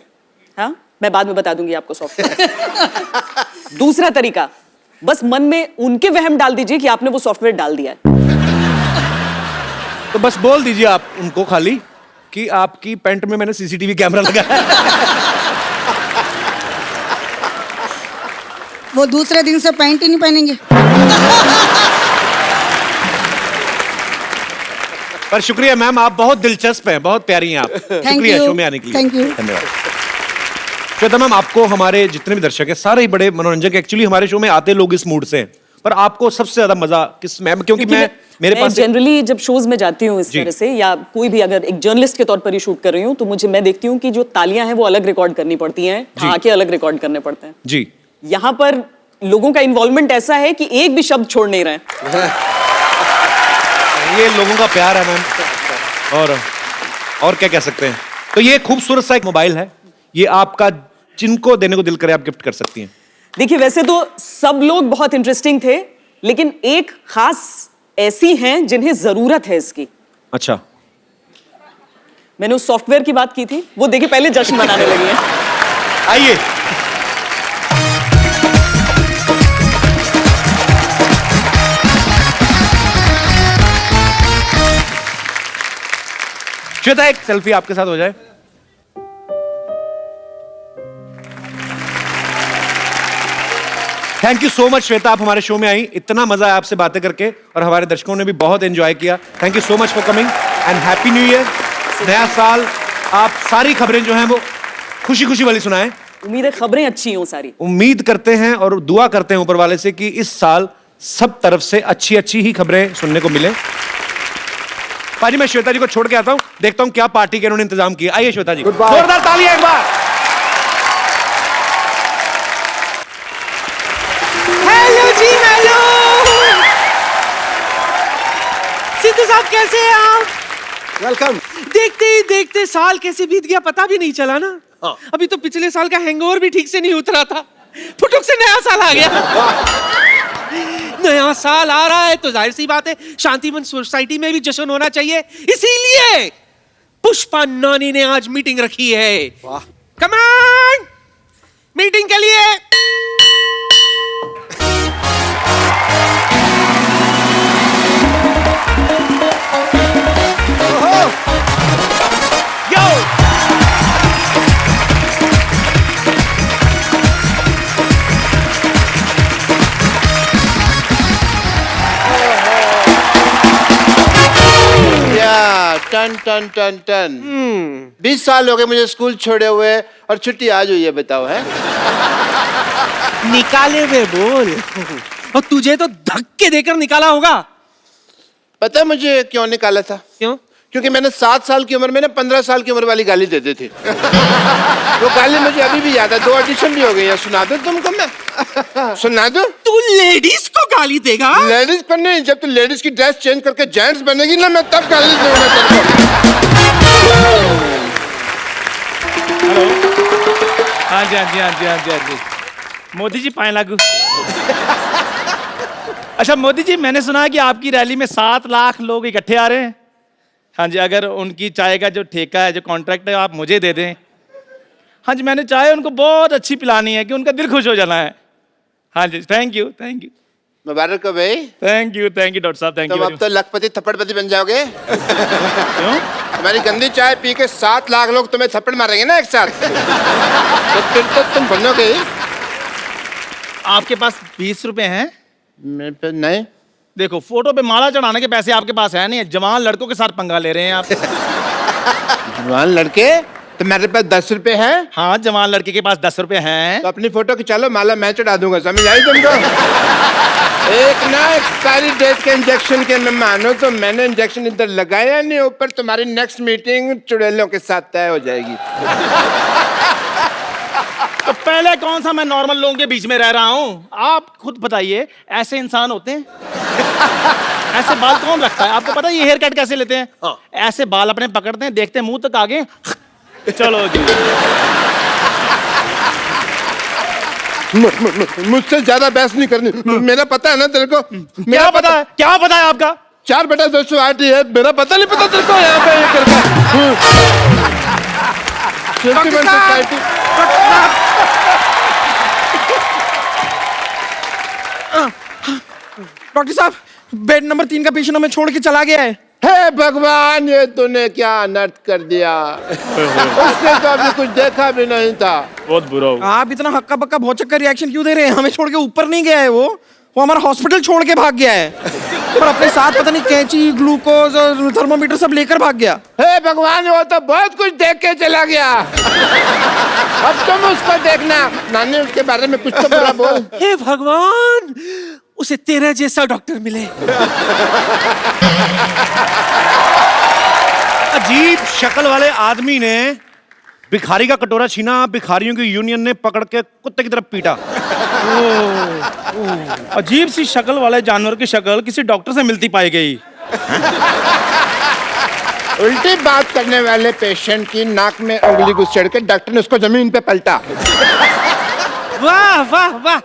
हाँ मैं बाद में बता दूंगी आपको सॉफ्टवेयर। दूसरा तरीका, बस मन में उनके वहम डाल दीजिए कि आपने वो सॉफ्टवेयर डाल दिया है। तो बस बोल दीजिए आप उनको खाली कि आपकी पैंट में मैंने सीसीटीवी कैमरा लगाया है। वो दूसरे दिन से पैंट ही नहीं पहनेंगे। पर शुक्रिया मैम, आप बहुत दिलचस्प हैं, बहुत प्यारी हैं आप। शुक्रिया you. शो में आने के लिए। Thank you. धन्यवाद। श्वेता मैम, आपको हमारे जितने भी दर्शक हैं सारे ही बड़े मनोरंजक, एक्चुअली हमारे शो में आते लोग इस मूड से हैं, पर आपको सबसे ज्यादा मजा किस में? क्योंकि मेरे पास जनरली जब शोज में जाती हूँ इस जी। तरह से, या कोई भी अगर एक जर्नलिस्ट के तौर पर ही शूट कर रही हूँ, तो मैं देखती हूँ कि जो तालियां हैं वो अलग रिकॉर्ड करनी पड़ती हैं, ठहाके अलग रिकॉर्ड करने पड़ते हैं। जी, यहाँ पर लोगों का इन्वॉल्वमेंट ऐसा है कि एक भी शब्द छोड़ नहीं रहे। ये लोगों का प्यार है मैम, और क्या कह सकते हैं। तो ये खूबसूरत सा एक मोबाइल है, ये आपका जिनको देने को दिल करे आप गिफ्ट कर सकती हैं। देखिए वैसे तो सब लोग बहुत इंटरेस्टिंग थे, लेकिन एक खास ऐसी हैं जिन्हें जरूरत है इसकी। अच्छा, मैंने उस सॉफ्टवेयर की बात की थी, वो देखिए पहले जश्न मनाने लगी हैं। आइए। श्वेता, एक सेल्फी आपके साथ हो जाए। Thank you so much Shweta, आप हमारे शो में आई, इतना मजा आया आपसे बातें करके, और हमारे दर्शकों ने भी बहुत एंजॉय किया। Thank you so much for coming and happy new year. नया साल, आप सारी खबरें जो हैं वो खुशी खुशी वाली सुनाएं। उम्मीद है खबरें अच्छी हों सारी। उम्मीद करते हैं और दुआ करते हैं ऊपर वाले से कि इस साल सब तरफ से अच्छी अच्छी ही खबरें सुनने को मिले। पाजी, मैं श्वेता जी को छोड़ के आता हूं, देखता हूं क्या पार्टी के उन्होंने इंतजाम किया। आइए श्वेता जी, जोरदार तालियां एक बार। हेलो जी, हेलो। सिद्धू साहब कैसे हैं आप? वेलकम। देखते ही देखते साल कैसे बीत गया पता भी नहीं चला ना। हाँ। अभी तो पिछले साल का हैंगओवर भी ठीक से नहीं उतरा था, फुटुक से नया साल आ गया। नया साल आ रहा है तो जाहिर सी बात है शांतिवन सोसाइटी में भी जश्न होना चाहिए, इसीलिए पुष्पा नानी ने आज मीटिंग रखी है। वाह। कम ऑन, मीटिंग के लिए। टन टन टन टन 20 साल हो गए मुझे स्कूल छोड़े हुए और छुट्टी आज हुई है, बताओ है। निकाले वे बोल। और तुझे तो धक्के देकर निकाला होगा। पता है मुझे क्यों निकाला था? क्यों? क्योंकि मैंने 7 साल की उम्र में ना 15 साल की उम्र वाली गाली देते थे। वो गाली मुझे अभी भी याद है, 2 ऑडिशन भी हो गई है। सुना दो तुमको मैं? सुना दो? तू लेडीज को गाली देगा? लेडीज पर नहीं, जब तू लेडीज की ड्रेस चेंज करके जेंट्स बनेगी ना, मैं तब गाली दूंगा तुमको। हेलो, हाँ जी, हाँ जी, हाँ जी, हाँ जी, हाँ जी। मोदी जी पाए लागू। अच्छा मोदी जी, मैंने सुना है कि आपकी रैली में 7 लाख लोग इकट्ठे आ रहे हैं। हाँ जी, अगर उनकी चाय का जो ठेका है, जो कॉन्ट्रैक्ट है, आप मुझे दे दें। हाँ जी, मैंने चाय उनको बहुत अच्छी पिलानी है कि उनका दिल खुश हो जाना है। हाँ जी, थैंक यू, थैंक यू। मुबारक हो भाई। थैंक यू डॉक्टर साहब, थैंक तुम यू। अब तो लखपति थप्पड़पति बन जाओगे। क्यों? तुम्हारी गंदी चाय पी के 7 लाख लोग तुम्हें थप्पड़ मारेंगे ना एक साथ। तो फिर तो तुम बनोगे ही। आपके पास 20 रुपए हैं? मेरे पे नहीं। देखो, फोटो पे माला चढ़ाने के पैसे आपके पास है नहीं, जवान लड़कों के साथ पंगा ले रहे हैं आप। जवान लड़के? तो मेरे पास 10 रुपए हैं। हाँ, जवान लड़के के पास 10 रुपए हैं। तो अपनी फोटो खिंचा लो, माला मैं चढ़ा दूंगा, समझ आई तुमको? एक ना एक्सपायरी डेट के इंजेक्शन के मैं मानो तो मैंने इंजेक्शन इधर लगाया नहीं, ऊपर तुम्हारी नेक्स्ट मीटिंग चुड़ैलों के साथ तय हो जाएगी। तो पहले कौन सा मैं नॉर्मल लोगों के बीच में रह रहा हूँ? आप खुद बताइए, ऐसे इंसान होते हैं? ऐसे बाल कौन रखता है? आपको पता है ये हेयर कट कैसे लेते हैं? ऐसे बाल अपने पकड़ते हैं, देखते हैं मुंह तक आगे, चलो जी। मुझसे ज्यादा बहस नहीं करनी। मेरा पता है ना तेरे को। क्या पता है, क्या पता है आपका? 4/10 सोसाइटी है, मेरा पता नहीं पता तेरे को यहाँ पे ये करके। सोसाइटी। डॉक्टर साहब, बेड नंबर 3 का पेशेंट हमें छोड़ के चला गया है। हे भगवान, ये तूने क्या अनर्थ कर दिया। उसने तो अभी कुछ देखा भी नहीं था। बहुत बुरा हो। आप इतना हक्का बक्का भौचक्का रिएक्शन क्यों दे रहे हैं? हमें छोड़ के ऊपर नहीं गया है वो हमारा हॉस्पिटल छोड़ के भाग गया है और अपने साथ पता नहीं कैंची, ग्लूकोज और थर्मोमीटर सब लेकर भाग गया। हे भगवान, वो तो बहुत कुछ देख के चला गया। अब तुम उसको देखना। नानी, उसके बारे में कुछ तो बुरा बोल। हे भगवान, उसे तेरा जैसा डॉक्टर मिले। अजीब शक्ल वाले आदमी ने भिखारी का कटोरा छीना, भिखारियों की यूनियन ने पकड़ के कुत्ते की तरफ पीटा। अजीब सी शक्ल वाले जानवर की शक्ल किसी डॉक्टर से मिलती पाई गई। उल्टी बात करने वाले पेशेंट की नाक में उंगली घुस चढ़ के डॉक्टर ने उसको जमीन पे पलटा। वाह वाह वाह,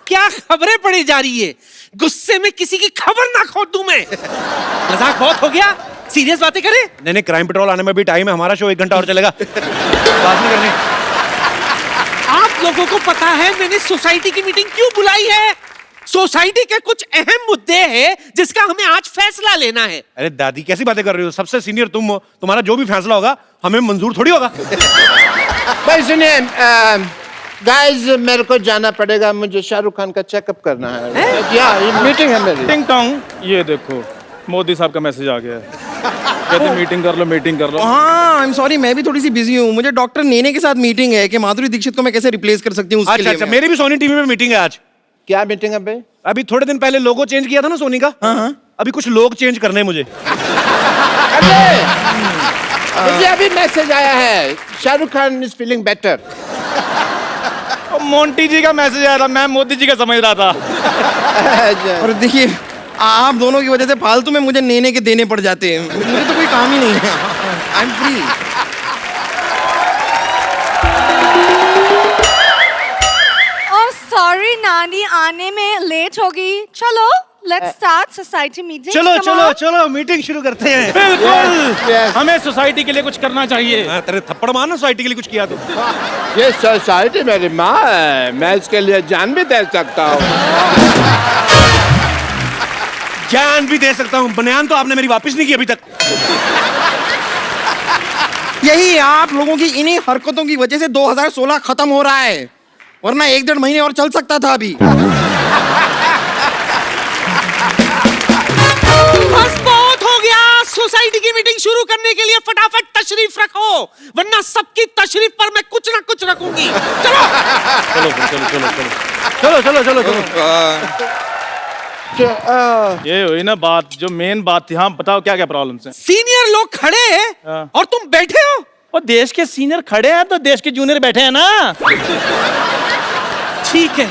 क्या खबरें पड़ी जा रही है। गुस्से में किसी की खबर ना खोद दूं मैं। मजाक बहुत हो गया, सीरियस बातें करें। नहीं, क्राइम पेट्रोल आने में भी टाइम है, हमारा शो 1 घंटा और चलेगा। बात नहीं करनी। आप लोगों को पता है मैंने सोसाइटी की मीटिंग क्यों बुलाई है? सोसाइटी के कुछ अहम मुद्दे हैं जिसका हमें आज फैसला लेना है। अरे दादी, कैसी बातें कर रही हो? सबसे सीनियर तुम हो, तुम्हारा जो भी फैसला होगा हमें मंजूर थोड़ी होगा। भाई सुनिए, गाइस, मेरे को जाना पड़ेगा, मुझे शाहरुख खान का चेकअप करना है। या ये मीटिंग है मेरी। टिंग टोंग, ये देखो मोदी साहब का मैसेज आ गया है। कहते मीटिंग कर लो, मीटिंग कर लो। हाँ, आई एम सॉरी, मैं भी थोड़ी सी बिजी हूँ। मुझे डॉक्टर नेने के साथ मीटिंग है कि माधुरी दीक्षित को मैं कैसे रिप्लेस कर सकती हूँ उसके लिए। अच्छा, मेरी भी सोनी टीवी में मीटिंग है आज। क्या मीटिंग है भाई? अभी थोड़े दिन पहले लोगो चेंज किया था ना सोनी का। हाँ। अभी कुछ लोग चेंज करने हैं मुझे। मुझे अभी मैसेज आया है, Shahrukh Khan is feeling better. Monty ji का मैसेज आया था, मैं मोदी जी का समझ रहा था। और देखिए, आप दोनों की वजह से फालतू में मुझे नेने के देने पड़ जाते हैं। मुझे तो कोई काम ही नहीं है। I am free. सॉरी नानी, आने में लेट होगी। चलो लेट्स स्टार्ट सोसाइटी मीटिंग। चलो चलो चलो, मीटिंग शुरू करते हैं। बिल्कुल, हमें सोसाइटी के लिए कुछ करना चाहिए। तेरे थप्पड़ मारना, सोसाइटी के लिए कुछ किया तो। ये सोसाइटी मेरी माँ है, मैं इसके लिए जान भी दे सकता हूँ। जान भी दे सकता हूँ। बनियान तो आपने मेरी वापस नहीं की अभी तक। यही आप लोगों की इन्हीं हरकतों की वजह से 2016 खत्म हो रहा है, वरना 1-1.5 महीने और चल सकता था अभी। बस बहुत हो गया। सोसाइटी की मीटिंग शुरू करने के लिए फटाफट तशरीफ रखो, वरना सबकी तशरीफ पर मैं कुछ ना कुछ रखूंगी। चलो चलो चलो चलो चलो चलो चलो चलो। ये हुई ना बात, जो मेन बात थी। हाँ बताओ, क्या क्या प्रॉब्लम्स हैं? सीनियर लोग खड़े हैं और तुम बैठे हो। और देश के सीनियर खड़े हैं तो देश के जूनियर बैठे हैं ना। ठीक है,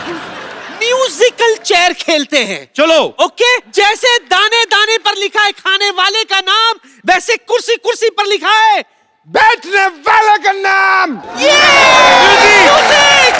म्यूजिकल चेयर खेलते हैं। चलो। ओके, जैसे दाने दाने पर लिखा है खाने वाले का नाम, वैसे कुर्सी कुर्सी पर लिखा है बैठने वाले का नाम। म्यूजिक।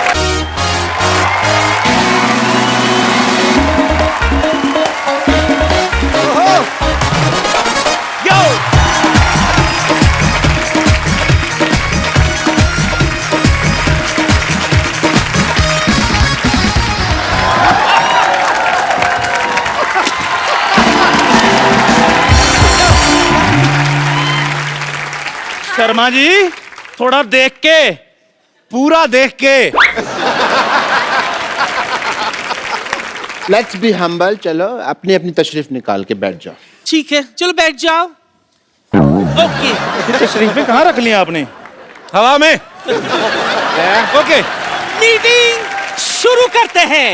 शर्मा जी, थोड़ा देख के, पूरा देख के। Let's be humble. चलो अपनी अपनी तशरीफ निकाल के बैठ जाओ। ठीक है, चलो बैठ जाओ। ओके, तशरीफें कहाँ रख ली आपने? हवा में। ओके, मीटिंग शुरू करते हैं।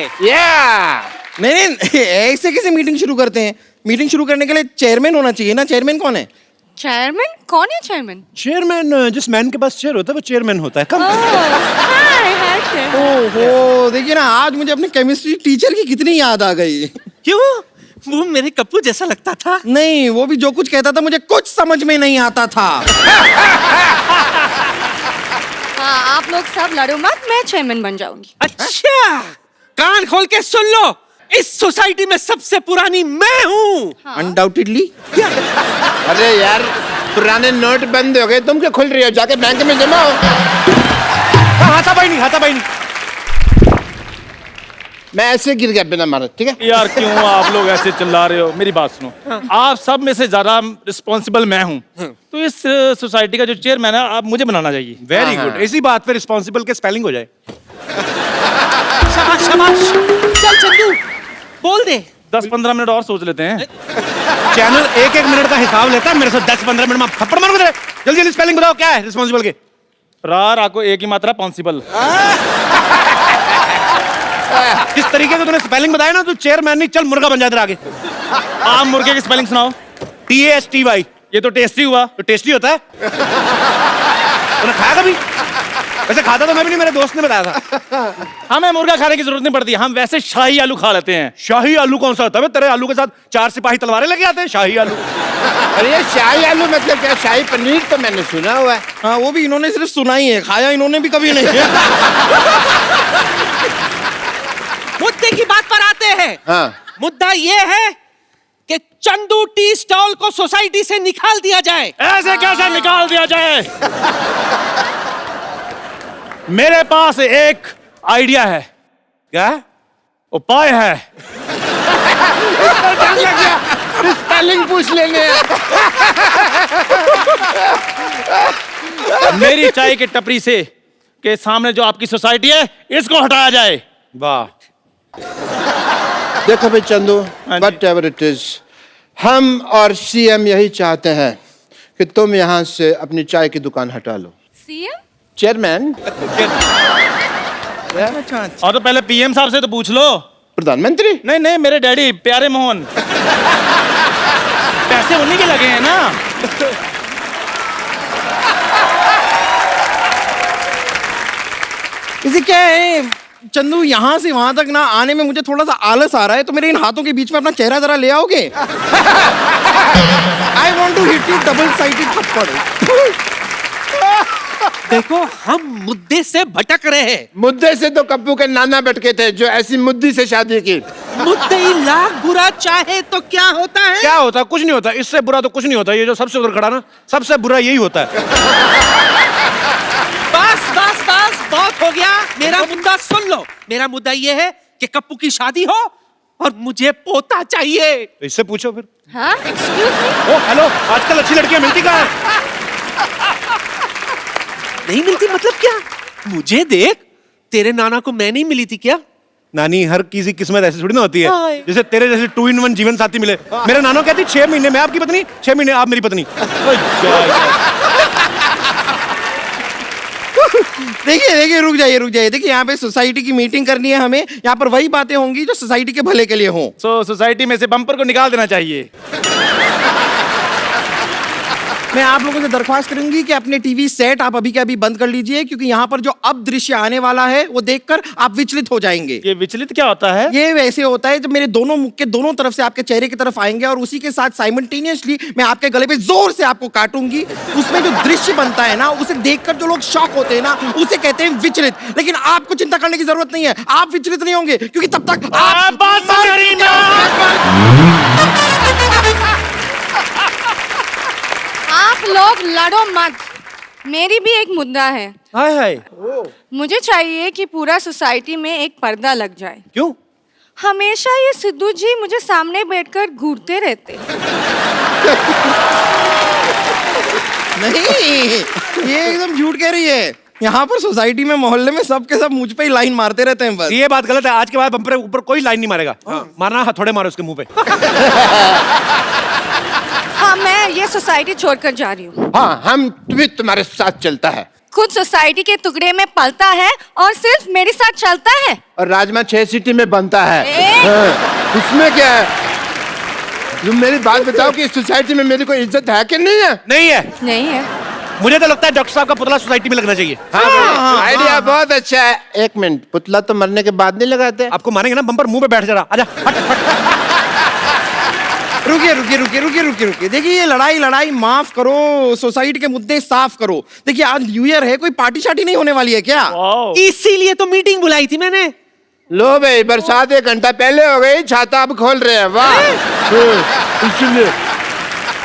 नहीं, ऐसे कैसे मीटिंग शुरू करते हैं? मीटिंग शुरू करने के लिए चेयरमैन होना चाहिए ना। चेयरमैन कौन है? चेयरमैन? कौन है चेयरमैन? चेयरमैन जिस मैन के पास चेयर होता है वो चेयरमैन होता है। कम। ओहो, देखिए ना, आज मुझे अपने केमिस्ट्री टीचर की कितनी याद आ गई। क्यों? वो मेरे कप्पू जैसा लगता था। नहीं, वो भी जो कुछ कहता था मुझे कुछ समझ में नहीं आता था। हाँ, आप लोग सब लड़ो मत, मैं चेयरमैन बन जाऊंगी। अच्छा, कान खोल के सुन लो, इस सोसाइटी में सबसे पुरानी मैं हूँ। अनडाउटेडली। अरे यार, पुराने नोट बंद हो गए, तुम क्या खुल रही हो? जाके बैंक में जमा हो। हाथापाई नहीं। मैं ऐसे गिर गया बिना मारे, ठीक है? यार क्यों आप लोग ऐसे चिल्ला रहे हो? मेरी बात सुनो, आप सब में से ज्यादा रिस्पॉन्सिबल मैं हूँ, तो इस सोसाइटी का जो चेयरमैन है आप मुझे बनाना चाहिए। वेरी गुड, इसी बात पे रिस्पॉन्सिबल के स्पेलिंग हो जाए। शाबाश शाबाश, चल चंदू बोल दे। 10-15 मिनट और सोच लेते हैं। चैनल 1-1 मिनट का हिसाब लेता है, मेरे से 10-15 मिनट में थप्पड़ मार दे। जल्दी स्पेलिंग बताओ, क्या है रिस्पॉन्सिबल के? राको एक ही मात्रा पॉसिबल। जिस तरीके से तूने स्पेलिंग बताया ना, तू चेयरमैन नहीं, चल मुर्गा बन जा इधर आगे। आप मुर्गे की स्पेलिंग सुनाओ। TASTY। ये तो टेस्टी हुआ। तो टेस्टी होता है। तूने खाया कभी? वैसे खाता तो मैं भी नहीं, मेरे दोस्त ने बताया था। हमें मुर्गा खाने की जरूरत नहीं पड़ती, हम वैसे शाही आलू खा लेते हैं। शाही आलू कौन सा होता है? तेरे आलू के साथ 4 सिपाही तलवारें लेके आते हैं, शाही आलू। अरे ये शाही आलू मतलब क्या? शाही पनीर तो मैंने सुना हुआ है। हाँ, वो भी इन्होंने सिर्फ सुना ही है, खाया इन्होंने भी कभी नहीं। मुद्दे की बात पर आते हैं। हाँ। मुद्दा ये है कि चंदू टी स्टॉल को सोसाइटी से निकाल दिया जाए। ऐसे कैसे निकाल दिया जाए? मेरे पास एक आइडिया है। क्या उपाय है? स्पेलिंग पूछ लेंगे। मेरी चाय की टपरी से के सामने जो आपकी सोसाइटी है, इसको हटाया जाए। वाह। देखो भाई Chandu, what ever it is, हम और CM यही चाहते हैं कि तुम यहाँ से अपनी चाय की दुकान हटा लो। सीएम? चेयरमैन? और तो पहले PM साहब से तो पूछ लो। प्रधानमंत्री? नहीं, मेरे डैडी प्यारे मोहन। पैसे उन्हीं के लगे हैं ना। इसे क्या है चंदू, यहाँ से वहां तक ना आने में मुझे थोड़ा सा आलस आ रहा है, तो मेरे इन हाथों के बीच में अपना चेहरा जरा ले आओगे? I want to hit you double sided थप्पड़। देखो, हम मुद्दे से भटक रहे हैं। मुद्दे से तो कप्पू के नाना भटके थे, जो ऐसी मुद्दी से शादी की। मुद्दई लाख बुरा चाहे तो क्या होता है? क्या होता है? कुछ नहीं होता, इससे बुरा तो कुछ नहीं होता। ये जो सबसे उधर खड़ा ना, सबसे बुरा यही होता है। बस बस बस, बहुत हो गया। मेरा मुद्दा सुन लो। मेरा मुद्दा ये है कि कप्पू की शादी हो और मुझे पोता चाहिए। तो इससे पूछो फिर। हाँ, एक्सक्यूज मी। ओ हेलो, आजकल अच्छी लड़कियां मिलती कहाँ हैं? नहीं मिलती मतलब क्या? मुझे देख, तेरे नाना को मैं नहीं मिली थी क्या? नानी, हर किसी किस्मत ऐसी थोड़ी ना होती है। हाय। जैसे तेरे जैसे 2-in-1 जीवन साथी मिले। मेरे नानो कहती 6 महीने मैं आपकी पत्नी, 6 महीने आप मेरी पत्नी। देखिए, रुक जाइए। देखिए, यहाँ पे सोसाइटी की मीटिंग करनी है हमें। यहाँ पर वही बातें होंगी जो सोसाइटी के भले के लिए हों। सोसाइटी में से बम्पर को निकाल देना चाहिए। मैं आप लोगों से दरख्वास्त करूंगी कि अपने टीवी सेट आप अभी के अभी बंद कर लीजिए, क्योंकि यहाँ पर जो अब दृश्य आने वाला है वो देखकर आप विचलित हो जाएंगे। ये विचलित क्या होता है? ये वैसे होता है जब मेरे दोनों मुख के दोनों तरफ से आपके चेहरे की तरफ आएंगे और उसी के साथ साइमल्टेनियसली मैं आपके गले पे जोर से आपको काटूंगी। उसमें जो दृश्य बनता है ना, उसे देखकर जो लोग शॉक होते हैं ना, उसे कहते हैं विचलित। लेकिन आपको चिंता करने की जरूरत नहीं है, आप विचलित नहीं होंगे, क्योंकि तब तक आप बात करी ना। आप लोग लड़ो मत, मेरी भी एक मुद्दा है। हाय हाय। मुझे चाहिए कि पूरा सोसाइटी में एक पर्दा लग जाए। क्यों? हमेशा ये सिद्धू जी मुझे सामने बैठकर घूरते रहते। नहीं, ये एकदम झूठ कह रही है। यहाँ पर सोसाइटी में, मोहल्ले में सबके सब मुझ पे ही लाइन मारते रहते हैं बस। ये बात गलत है। आज के बाद बम्पर ऊपर कोई लाइन नहीं मारेगा। मारना हथौड़े मारो उसके मुंह पे। हाँ, मैं ये सोसाइटी छोड़कर जा रही हूँ। हाँ, हम भी तुम्हारे साथ चलता है। खुद सोसाइटी के टुकड़े में पलता है और सिर्फ मेरे साथ चलता है। और राजमा 6 सीटी में बनता है। हाँ, उसमें क्या है? तुम मेरी बात बताओ कि इस सोसाइटी में मेरी कोई इज्जत है कि नहीं है? नहीं है। नहीं है। मुझे तो लगता है डॉक्टर साहब का पुतला सोसाइटी में लगना चाहिए। हाँ, आइडिया बहुत अच्छा है। एक मिनट, पुतला तो मरने के बाद नहीं लगाते? आपको मारेंगे ना, बम्पर मुंह पे बैठ जा रहा। आजा, हट। रुकिए रुकिए रुकिए रुकिए रुकिए रुकिए, देखिए ये लड़ाई लड़ाई माफ करो, सोसाइटी के मुद्दे साफ करो। देखिए आज न्यू ईयर है, कोई पार्टी शार्टी नहीं होने वाली है क्या? इसीलिए तो मीटिंग बुलाई थी मैंने। लो भाई, बरसात 1 घंटा पहले हो गई, छाता अब खोल रहे हैं। वाह। इसलिए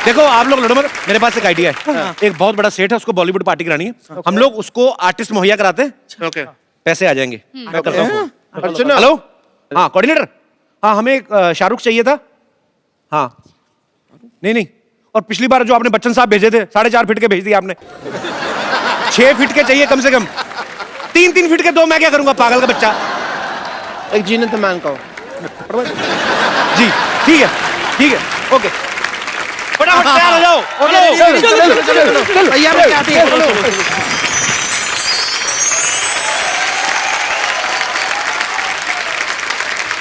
देखो आप लोग लड़ो मत, मेरे पास एक आइडिया है। एक बहुत बड़ा सेट है, उसको बॉलीवुड पार्टी करानी है। हम लोग उसको आर्टिस्ट मुहैया कराते हैं, ओके। पैसे आ जाएंगे। मैं करता हूँ और सुनो, हेलो, हाँ कोऑर्डिनेटर, हाँ हमें एक शाहरुख चाहिए था। हाँ नहीं नहीं, और पिछली बार जो आपने बच्चन साहब भेजे थे 4.5 फीट के भेज दिए आपने। 6 फीट के चाहिए कम से कम, 3-3 फीट के दो, मैं क्या करूंगा पागल का बच्चा। एक जीनत मान का जी ठीक है ठीक है, ओके फटाफट तैयार हो जाओ। तैयार हो जाते हैं।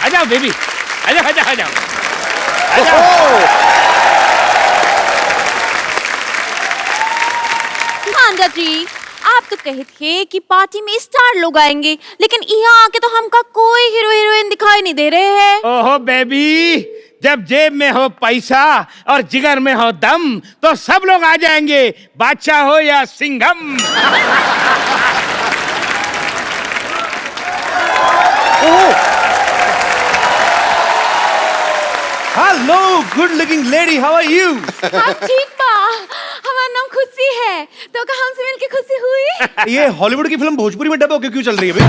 आ जाओ बेबी, आ जाओ आ जाओ आ जाओ। आंदा जी, आप तो कहे थे कि पार्टी में स्टार लोग आएंगे, लेकिन यहाँ आके तो हमका कोई हीरो हीरोइन दिखाई नहीं दे रहे हैं। ओहो बेबी, जब जेब में हो पैसा और जिगर में हो दम तो सब लोग आ जाएंगे, बादशाह हो या Singham. Hello good looking lady, how are you? हाँ ठीक बा, हमारा नाम खुशी है, तो का हमसे मिलके खुशी हुई। ये हॉलीवुड की फिल्म भोजपुरी में डब होके क्यों चल रही है भाई?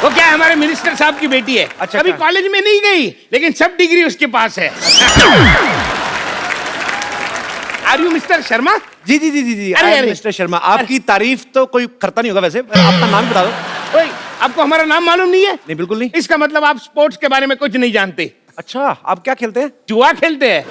वो क्या है, हमारे मिनिस्टर साहब की बेटी है। अच्छा, अभी क्या? कॉलेज में नहीं गई, लेकिन सब डिग्री उसके पास है। Are you mister Sharma? जी जी जी जी जी, अरे, अरे। मिस्टर शर्मा, आपकी तारीफ तो कोई करता नहीं होगा वैसे। आपका नाम बता दो। ओए, आपको हमारा नाम मालूम नहीं है? नहीं बिल्कुल नहीं। इसका मतलब आप स्पोर्ट्स के बारे में कुछ नहीं जानते। अच्छा, आप क्या खेलते हैं? जुआ खेलते हैं।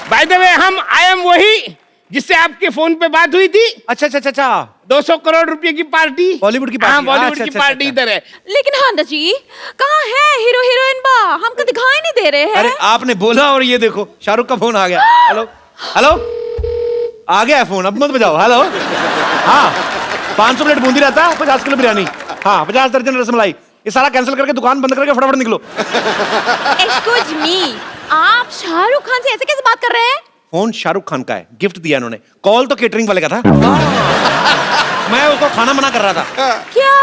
बाय द वे, हम आई एम वही जिससे आपके फोन पे बात हुई थी। अच्छा अच्छा अच्छा, 200 करोड़ रुपए की पार्टी, बॉलीवुड की पार्टी। हाँ, बॉलीवुड अच्छा, की अच्छा, पार्टी अच्छा। इधर है। लेकिन आंदा जी, कहाँ है हीरो हीरोइन बा? हमको दिखाई नहीं दे रहे हैं। अरे आपने बोला और ये देखो शाहरुख का फोन आ गया। हेलो हेलो, आ गया है फोन, अब मत बजाओ। हेलो, हाँ 500 प्लेट बूंदी रहता, 50 किलो बिरयानी, हाँ 50 दर्जन रसमलाई। ये सारा कैंसिल करके दुकान बंद करके फटाफट निकलो। एक्सक्यूज मी, आप शाहरुख खान से ऐसे कैसे बात कर रहे हैं? फोन शाहरुख खान का है, गिफ्ट दिया इन्होंने। कॉल तो केटरिंग वाले का था। मैं उसको खाना मना कर रहा था। क्या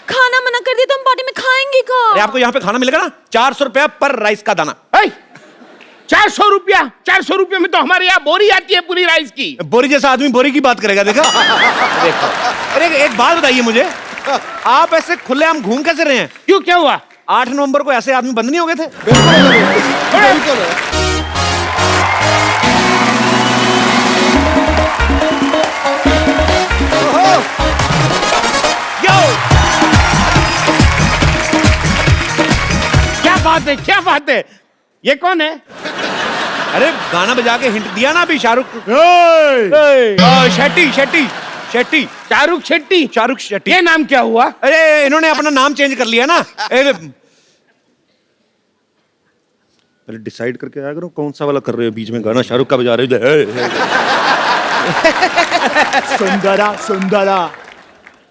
खाना मना कर दिया तो हम पार्टी में खाएंगे का? अरे आपको यहाँ पे खाना मिलेगा ना, 400 रुपया पर राइस का दाना। 400 रुपया? 400 रुपये में तो हमारे यहाँ बोरी आती है पूरी राइस की। बोरी जैसा आदमी बोरी की बात करेगा, देखा? देखो, अरे एक बात बताइए मुझे, आप ऐसे खुलेआम घूम कैसे रहे हैं? क्यों, क्या हुआ? 8 नवंबर को ऐसे आदमी बंद नहीं हो गए थे? क्या बात है, क्या बात है? ये कौन है? अरे गाना बजा के हिंट दिया ना अभी, शाहरुख शेट्टी शेट्टी शेट्टी, शाहरुख शेट्टी। शाहरुख शेट्टी। ये नाम क्या हुआ? अरे इन्होंने अपना नाम चेंज कर लिया ना। पहले डिसाइड करके आया करो कौन सा वाला कर रहे हो, बीच में गाना शाहरुख का बजा रहे हो। सुंदरा सुंदरा,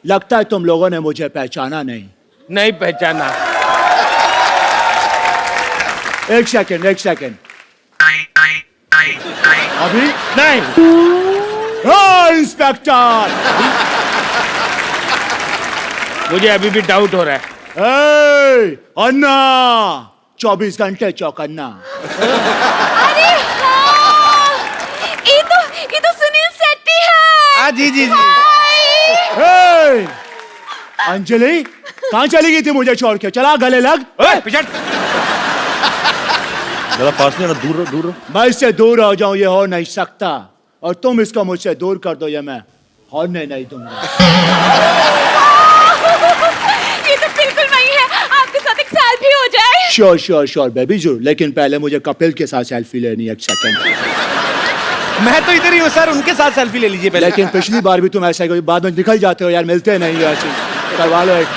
लगता है तुम लोगों ने मुझे पहचाना नहीं। नहीं पहचाना। एक सेकंड एक सेकंड, अभी नहीं। इंस्पेक्टर, मुझे अभी भी डाउट हो रहा है। अन्ना 24 घंटे चौकन्ना। अरे हाँ, ये तो सुनील शेट्टी है। हाँ जी जी जी। हाय। अंजलि कहाँ चली गई थी मुझे छोड़ के? चला गले लग। पिछड़, ज़रा पास नहीं आना, दूर रहो दूर रहो। मैं इससे दूर हो जाऊं ये हो नहीं सकता, और तुम इसको मुझसे दूर कर दो ये मैं होने नहीं दूंगा। ये तो बिल्कुल वही है, आपके साथ एक सेल्फी हो जाए। श्योर श्योर श्योर बेबी जरूर, लेकिन पहले मुझे कपिल के साथ सेल्फी लेनी है। एक सेकंड। मैं तो इधर ही हूँ सर, उनके साथ सेल्फी ले लीजिए पहले। लेकिन पिछली बार भी तुम ऐसा ही बाद में निकल जाते हो यार, मिलते नहीं हो ऐसे। करवा लो एक।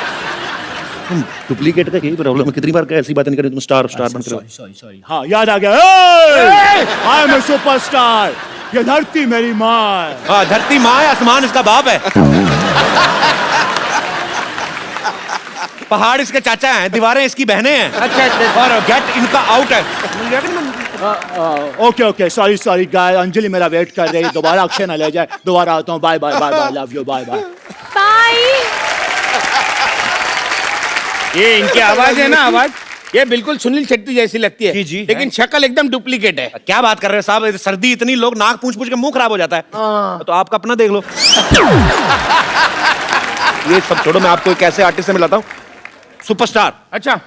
डुप्लीकेट का यही प्रॉब्लम है, कितनी बार क्या ऐसी बातें नहीं करें, तुम स्टार स्टार बन कर। सॉरी, हाँ याद आ गया। आई एम ए सुपरस्टार, ये धरती मेरी माँ है। हाँ धरती माँ है, आसमान इसका बाप है। पहाड़ इसके चाचा हैं, दीवारें इसकी बहनें हैं। अच्छा। और गेट इनका आउट है। ओके सॉरी गाय, अंजलि मेरा वेट कर रही है, दोबारा अक्षय न ले जाए, दोबारा आता हूँ, bye bye bye bye, love you, bye bye. Bye. ये इनकी आवाज है ना, आवाज ये बिल्कुल सुनील शेट्टी जैसी लगती है। जी, लेकिन शक्ल एकदम डुप्लीकेट है। क्या बात कर रहे हैं साहब, सर्दी इतनी, लोग नाक पूछ पूछ के मुंह खराब हो जाता है। तो आपका अपना देख लो। ये सब छोड़ो, मैं आपको एक ऐसे आर्टिस्ट से मिलाता हूँ, सुपरस्टार। अच्छा।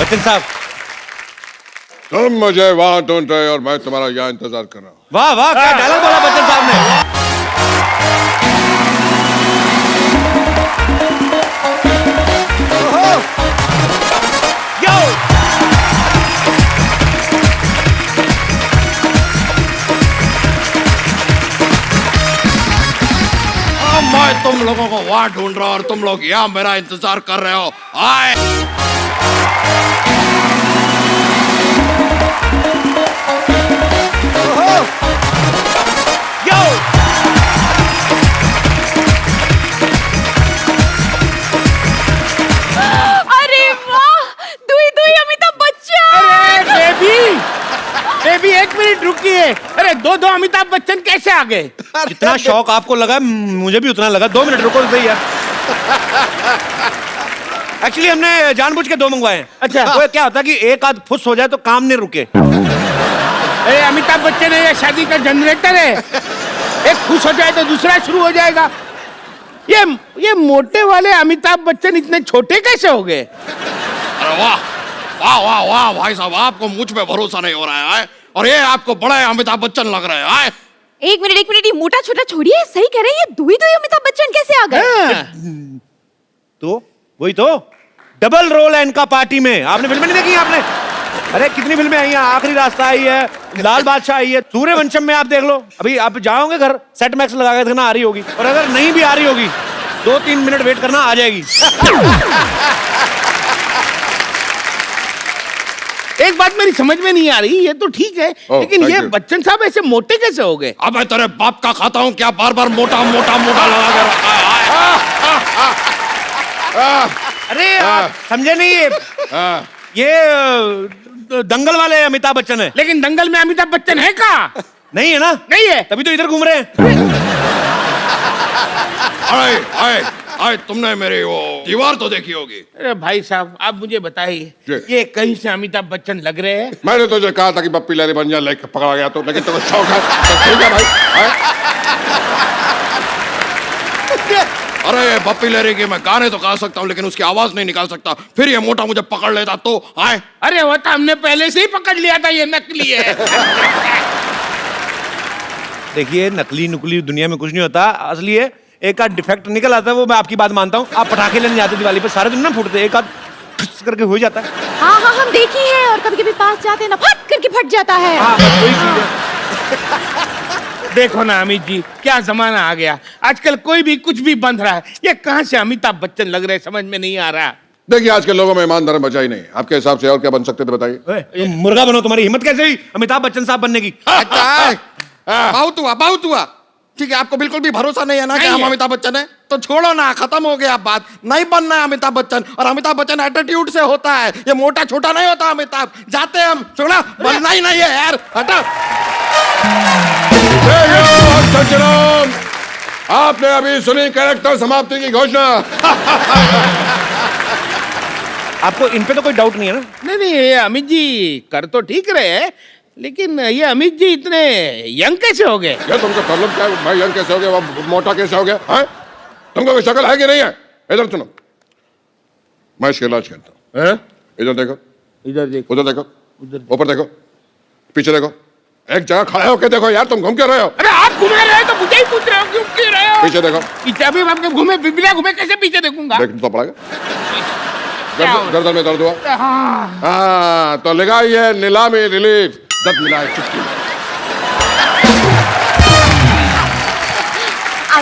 बच्चन साहब। तुम मुझे वहां ढूंढ रहे हो और मैं तुम्हारा यहाँ इंतजार कर रहा हूँ। वाह वाह, क्या डायलॉग बोला बच्चन साहब ने। मैं तुम लोगों को वहां ढूंढ रहा हूं और तुम लोग यहाँ मेरा इंतजार कर रहे हो। आए। अरे वाह, दुई दुई अमिताभ बच्चन। अरे बेबी एक मिनट रुकिए। अरे दो अमिताभ बच्चन कैसे आ गए? जितना शौक आपको लगा मुझे भी उतना लगा। 2 मिनट रुको सही यार। एक्चुअली हमने जानबूझ के 2 मंगवाए हैं। अच्छा। वो क्या होता है कि एक आध फुस हो जाए तो काम नहीं रुके। अरे अमिताभ बच्चन है, ये शादी का जनरेटर है। एक खुश हो जाए तो दूसरा शुरू हो जाएगा। ये मोटे वाले अमिताभ बच्चन इतने छोटे कैसे हो गए? अरे वाह वाह वाह वाह भाई साहब, आपको मुझ पे भरोसा नहीं हो रहा है। और ये आपको बड़े अमिताभ बच्चन लग रहे हैं। एक मिनट, ये मोटा छोटा छोड़िए, सही कह रहे हैं, ये दुई दुई अमिताभ बच्चन कैसे आ गए? तो वही तो डबल रोल है इनका पार्टी में। आपने फिल्में नहीं देखी आपने? अरे कितनी फिल्में आई हैं, आखिरी रास्ता आई है, लाल बादशाह आई है, सूर्यवंशम में आप देख लो। अभी आप जाओगे घर, सेट मैक्स लगा के देखना आ रही होगी, और अगर नहीं भी आ रही होगी 2-3 मिनट वेट करना, आ जाएगी। एक बात मेरी समझ में नहीं आ रही, ये तो ठीक है, लेकिन ये बच्चन साहब ऐसे मोटे कैसे हो गए? अब मैं तेरे बाप का खाता हूँ क्या, बार बार मोटा मोटा मोटा लगा के रखा है। अरे आप समझे नहीं, ये दंगल वाले अमिताभ बच्चन है। लेकिन दंगल में अमिताभ बच्चन है का? नहीं है ना? नहीं है, तभी तो इधर घूम रहे हैं। अरे तुमने मेरी वो दीवार तो देखी होगी। अरे भाई साहब आप मुझे बताइए, ये कहीं से अमिताभ बच्चन लग रहे हैं? मैंने तुझे कहा था कि बप्पी लहरी बन जाए, लेके पकड़ा गया तो, लेकिन तुम्हें शौक है तो ठीक है भाई। अरे बप्पी लहरी की मैं गाने तो गा सकता हूँ, लेकिन उसकी आवाज नहीं निकाल सकता। फिर ये मोटा मुझे पकड़ लेता तो आए। अरे वो तो हमने पहले से ही पकड़ लिया था, ये नकली है। देखिए नकली नुकली दुनिया में कुछ नहीं होता, असली है। एक आध डिफेक्ट निकल आता है, वो मैं आपकी बात मानता हूँ। आप पटाखे लेने जाते दिवाली पे, सारे दिन ना फूटते, एक आध ठुस करके हो जाता है। हाँ हाँ हम देखी है, और कभी कभी पास जाते हैं ना, फट करके फट जाता है। हाँ बस वही चीज है। देखो ना अमित जी, क्या जमाना आ गया। आजकल कोई भी कुछ भी बंध रहा है। ये कहाँ से अमिताभ बच्चन लग रहे, समझ में नहीं आ रहा। देखिए आज के लोगों में ईमान धर्म बचा ही नहीं। आपके हिसाब से और क्या बन सकते थे बताइए? मुर्गा बनो, तुम्हारी हिम्मत कैसे हुई अमिताभ बच्चन साहब बनने की? बहुत हुआ। ठीक है, आपको बिल्कुल भी भरोसा नहीं है ना कि हम अमिताभ बच्चन है, तो छोड़ो ना, खत्म हो गया बात। नहीं बनना है अमिताभ बच्चन, और अमिताभ बच्चन एटीट्यूड से होता है, ये मोटा छोटा नहीं होता अमिताभ। जाते हैं हम, छोड़ा, बनना ही नहीं है यार, हटा। आपने अभी सुनी कैरेक्टर समाप्ति की घोषणा। आपको इन पे तो कोई डाउट नहीं है ना? नहीं ये अमित जी कर तो ठीक रहे हैं, लेकिन ये अमित जी इतने यंग कैसे हो गए? क्या तुमको प्रॉब्लम क्या है? मैं यंग कैसे हो गया, वो मोटा कैसे हो गया? हैं? तुमको कोई शक्ल है कि नहीं है? इधर सुनो, मैं इसका इलाज करता हूँ। इधर देखो, इधर देखो, उधर देखो, ऊपर देखो, पीछे देखो, एक जगह खड़े होके देखो यार, तुम घूम क्यों रहे हो? अरे आप घूम रहे हो तो मुझे ही पूछ रहे हो, क्यों क्यों रहे हो? पीछे देखो। पीछे अभी आपके घूमे बिना घूमे कैसे पीछे देखूंगा? देखना तो पड़ेगा। गर्दन में दर्द हुआ? हाँ। हाँ तो लगाइए नीलामी रिलीफ, दर्द मिला है चुटकी।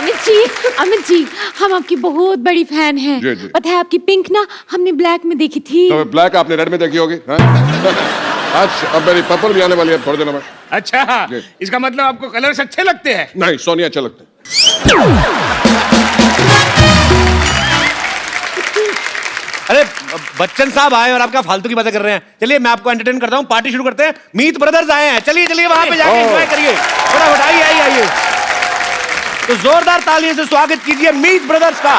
अमित जी, हम आपकी बहुत बड़ी फैन हैं। जी, जी। पता है आपकी पिंक ना हमने ब्लैक में देखी थी। तो ब्लैक आपने रेड में देखी होगी, हाँ? आज अब मेरी पर्पल भी आने वाली है थोड़े दिनों में। अच्छा, जी। इसका मतलब आपको कलर्स अच्छे लगते हैं? नहीं, सोनिया अच्छे लगते हैं। अरे बच्चन साहब आए और आपका फालतू की बातें कर रहे हैं। चलिए मैं आपको एंटरटेन करता हूँ, पार्टी शुरू करते हैं। मीत ब्रदर्स आए हैं, चलिए चलिए वहां पे जाके एंजॉय करिए। फटाफट आइए आइए आइए। तो जोरदार तालियों से स्वागत कीजिए मीत ब्रदर्स का।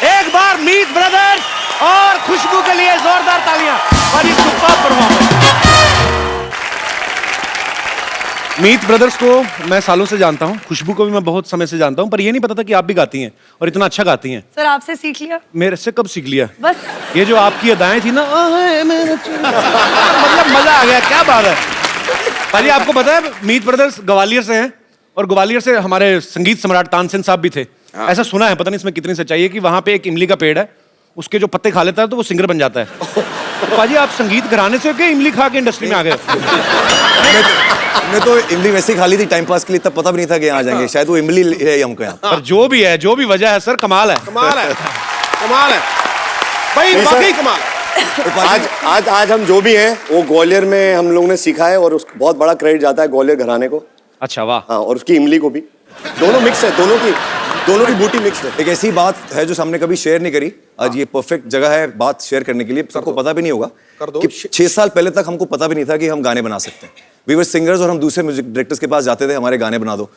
एक बार मीत ब्रदर्स और खुशबू के लिए जोरदार तालियां। बड़ी सुपर परफॉर्मेंस। मीत ब्रदर्स को मैं सालों से जानता हूं, खुशबू को भी मैं बहुत समय से जानता हूं, पर ये नहीं पता था कि आप भी गाती हैं और इतना अच्छा गाती हैं। सर आपसे सीख लिया। मेरे से कब सीख लिया? बस ये जो आपकी अदाएं थी ना, मतलब मजा आ गया। क्या बात है भाई। आपको पता है मीत ब्रदर्स ग्वालियर से हैं और ग्वालियर से हमारे संगीत सम्राट तानसेन साहब भी थे। ऐसा सुना है, पता नहीं इसमें कितनी सच्चाई है, कि वहां पे एक इमली का पेड़ है, उसके जो पत्ते खा लेता है तो वो सिंगर बन जाता है। तो पाजी आप संगीत घराने से हो क्या इमली खा के इंडस्ट्री में आ गए? मैं तो इमली वैसे ही खा ली थी टाइम पास के लिए, तब पता भी नहीं था कि यहाँ आ जाएंगे। शायद वो इमली है हमको यहाँ। पर जो भी है, जो भी वजह है सर, कमाल है। कमाल है, कमाल है भाई, वाकई कमाल। आज हम जो भी हैं वो ग्वालियर में हम लोगों ने सीखा है और उसको बहुत बड़ा क्रेडिट जाता है ग्वालियर घराने को। अच्छा वाह। हाँ, और उसकी इमली को भी। दोनों मिक्स है, दोनों की बूटी मिक्स है। एक ऐसी बात है जो हमने कभी शेयर नहीं करी, आज ये परफेक्ट जगह है बात शेयर करने के लिए। सबको पता भी नहीं होगा कि 6 साल पहले तक हमको पता भी नहीं था कि हम गाने बना सकते हैं। वी वर सिंगर्स और हम दूसरे म्यूजिक डायरेक्टर्स के पास जाते थे, हमारे गाने बना दो।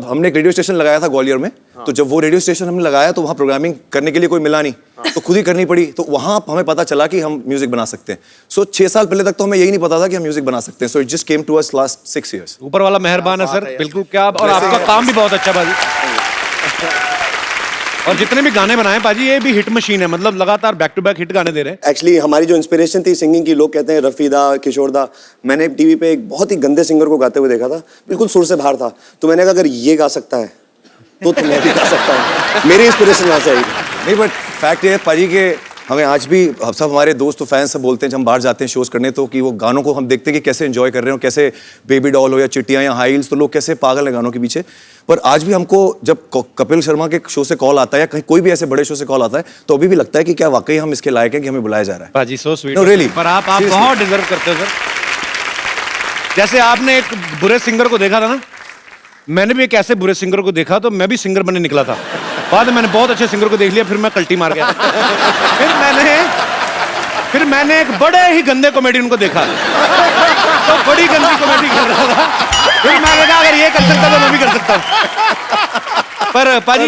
हमने एक रेडियो स्टेशन लगाया था ग्वालियर में। तो जब वो रेडियो स्टेशन हमने लगाया तो वहाँ प्रोग्रामिंग करने के लिए कोई मिला नहीं, तो खुद ही करनी पड़ी। तो वहाँ हमें पता चला कि हम म्यूजिक बना सकते हैं। 6 साल पहले तक तो हमें यही नहीं पता था कि हम म्यूजिक बना सकते हैं। So it just came to us last 6 years। ऊपर वाला मेहरबान है सर, बिल्कुल। क्या और आपका काम भी बहुत अच्छा बाजी। और जितने भी गाने बनाए पाजी, ये भी हिट मशीन है, मतलब लगातार बैक टू बैक हिट गाने दे रहे हैं। एक्चुअली हमारी जो इंस्पिरेशन थी सिंगिंग की, लोग कहते हैं रफीदा, किशोरदा। मैंने टीवी पे एक बहुत ही गंदे सिंगर को गाते हुए देखा था, बिल्कुल सुर से बाहर था। तो मैंने कहा अगर ये गा सकता है तो मैं भी गा सकता हूँ। मेरी इंस्पिरेशन वहाँ से आई। नहीं, बट फैक्ट ये है पाजी के हमें आज भी सब हमारे दोस्त फैंस सब बोलते हैं जब हम बाहर जाते हैं शोज करने, तो कि वो गानों को हम देखते हैं कि कैसे एंजॉय कर रहे हो, कैसे बेबी डॉल हो या चिट्टियाँ या हाई हील्स, तो लोग कैसे पागल हैं गानों के पीछे। पर आज भी हमको जब कपिल शर्मा के शो से कॉल आता है या कहीं कोई भी ऐसे बड़े शो से कॉल आता है, तो अभी भी लगता है कि क्या वाकई हम इसके लायक हैं कि हमें बुलाया जा रहा है। पाजी सो स्वीट। No, really. पर आप बहुत डिजर्व करते हो सर। जैसे आपने एक बुरे सिंगर को देखा था ना, मैंने भी एक ऐसे बुरे सिंगर को देखा, तो मैं भी सिंगर बनने निकला था। बाद में मैंने बहुत अच्छे सिंगर को देख लिया, फिर मैं कल्टी मार गया। फिर मैंने एक बड़े ही गंदे कॉमेडियन को देखा, तो बड़ी गंदी कॉमेडी कर रहा था। फिर मैंने कहा अगर ये कर सकता तो मैं भी कर सकता हूँ। पर पाजी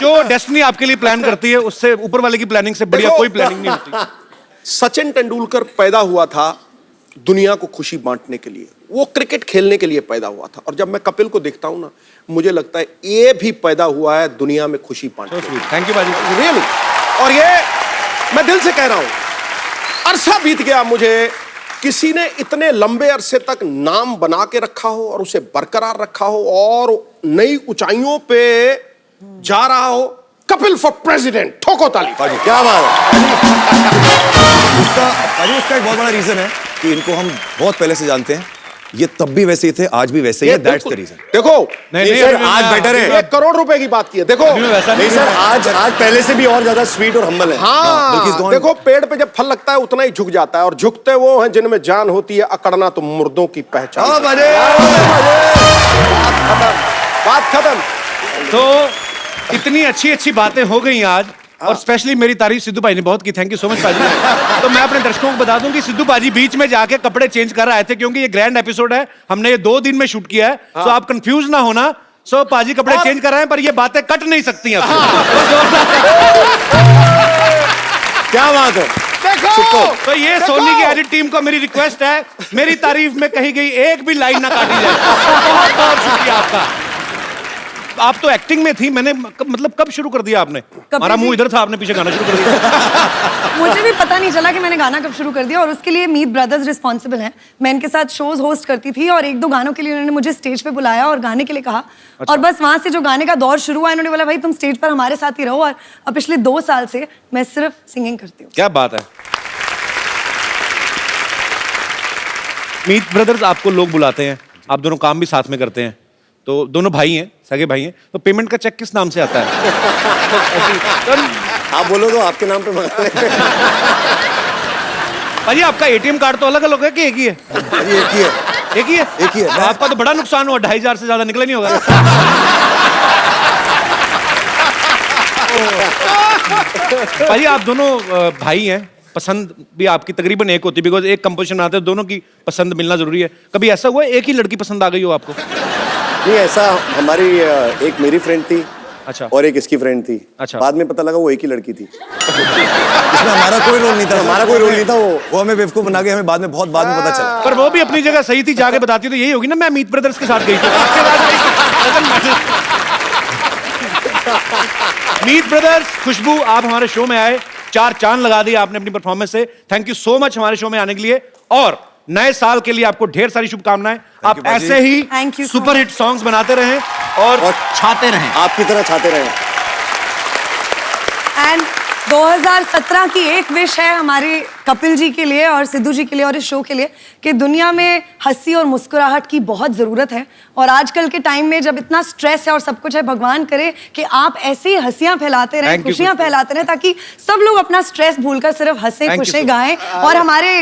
जो डेस्टिनी आपके लिए प्लान करती है, उससे ऊपर वाले की प्लानिंग से बढ़िया कोई प्लानिंग नहीं होती। सचिन तेंदुलकर पैदा हुआ था दुनिया को खुशी बांटने के लिए, वो क्रिकेट खेलने के लिए पैदा हुआ था। और जब मैं कपिल को देखता हूं ना, मुझे लगता है ये भी पैदा हुआ है दुनिया में खुशी बांटने के लिए। थैंक यू बाजी, रियली। और ये मैं दिल से कह रहा हूं, अरसा बीत गया मुझे किसी ने इतने लंबे अरसे तक नाम बना के रखा हो और उसे बरकरार रखा हो और नई ऊंचाइयों पे जा रहा हो। कपिल फॉर प्रेसिडेंट, ठोको ताली। क्या बात है। उसका एक बहुत बड़ा रीजन है कि इनको हम बहुत पहले से जानते हैं। ये तब भी वैसे ही थे, आज भी वैसे ही है। That's the reason. देखो नहीं सर, आज बेटर है। 1 करोड़ रुपए की बात की है। देखो नहीं सर, आज पहले से भी और ज्यादा स्वीट और हम्बल है। हाँ, देखो पेड़ पे जब फल लगता है उतना ही झुक जाता है, और झुकते वो हैं जिनमें जान होती है, अकड़ना तो मुर्दों की पहचान। बात खत्म। तो इतनी अच्छी अच्छी बातें हो गई आज, और स्पेशली मेरी तारीफ सिद्धू भाई ने बहुत की। थैंक यू सो मच पाजी। तो मैं अपने दर्शकों को बता दूं कि सिद्धू भाजी बीच में जाके कपड़े चेंज कर आए थे, क्योंकि ये ग्रैंड एपिसोड है, हमने ये 2 दिन में शूट किया है। तो आप कंफ्यूज ना होना। सो पाजी कपड़े चेंज कर रहे हैं, पर ये बातें कट नहीं सकती हैं। क्या बात है। देखो तो ये सोनी की एडिट टीम को मेरी रिक्वेस्ट है, मेरी तारीफ में कही गई एक भी लाइन ना काटी जाए। बहुत बहुत शुक्रिया आपका। आप तो एक्टिंग में थी, मैंने मतलब कब शुरू कर दिया आपने? हमारा मुंह इधर था, आपने पीछे गाना शुरू कर दिया। मुझे भी पता नहीं चला कि मैंने गाना कब शुरू कर दिया, और उसके लिए मीत ब्रदर्स रिस्पॉन्सिबल हैं। मैं इनके साथ शोज होस्ट करती थी और 1-2 गानों के लिए उन्होंने मुझे स्टेज पे बुलाया और गाने के लिए कहा। अच्छा। और बस वहां से जो गाने का दौर शुरू हुआ, इन्होंने बोला भाई तुम स्टेज पर हमारे साथ ही रहो। और अब पिछले 2 साल से मैं सिर्फ सिंगिंग करती हूँ। क्या बात है। मीत ब्रदर्स आपको लोग बुलाते हैं, आप दोनों काम भी साथ में करते हैं, तो दोनों भाई हैं, सगे भाई हैं, तो पेमेंट का चेक किस नाम से आता है? आप बोलो तो आपके नाम पे मंगा लें। भाई आपका एटीएम कार्ड तो अलग अलग है कि एक ही है? एक ही है। एक ही है? एक ही है। आपका तो बड़ा नुकसान हुआ, 2500 से ज्यादा निकला नहीं होगा। भाई आप दोनों भाई हैं, पसंद भी आपकी तकरीबन एक होती है, बिकॉज एक कंपोजिशन आते हैं, दोनों की पसंद मिलना जरूरी है। कभी ऐसा हुआ एक ही लड़की पसंद आ गई हो आपको? नहीं, ऐसा हमारी एक मेरी फ्रेंड थी, अच्छा, और एक इसकी फ्रेंड थी। अच्छा, बाद में पता लगा वो एक ही लड़की थी। इसमें हमारा कोई रोल नहीं था, हमारा कोई रोल नहीं था। वो हमें बेवकूफ बना के हमें बाद में पता चला। पर वो भी अपनी जगह सही थी, जाके बताती तो यही होगी ना, मैं मीत ब्रदर्स के साथ गई थी। मीत ब्रदर्स, खुशबू, आप हमारे शो में आए, 4 चांद लगा दिए आपने अपनी परफॉर्मेंस से। थैंक यू सो मच हमारे शो में आने के लिए, और नए साल के लिए आपको ढेर सारी शुभकामनाएं। आप ऐसे ही सुपरहिट सॉन्ग्स बनाते रहें और छाते रहें, आपकी तरह छाते रहें। एंड 2017 की एक विश है हमारे कपिल जी के लिए और सिद्धू जी के लिए और इस शो के लिए, कि दुनिया में हंसी और मुस्कुराहट की बहुत ज़रूरत है। और आजकल के टाइम में जब इतना स्ट्रेस है और सब कुछ है, भगवान करे कि आप ऐसी हंसियां फैलाते रहें, खुशियां फैलाते रहें, ताकि सब लोग अपना स्ट्रेस भूलकर सिर्फ हंसे खुशे गाएं और हमारे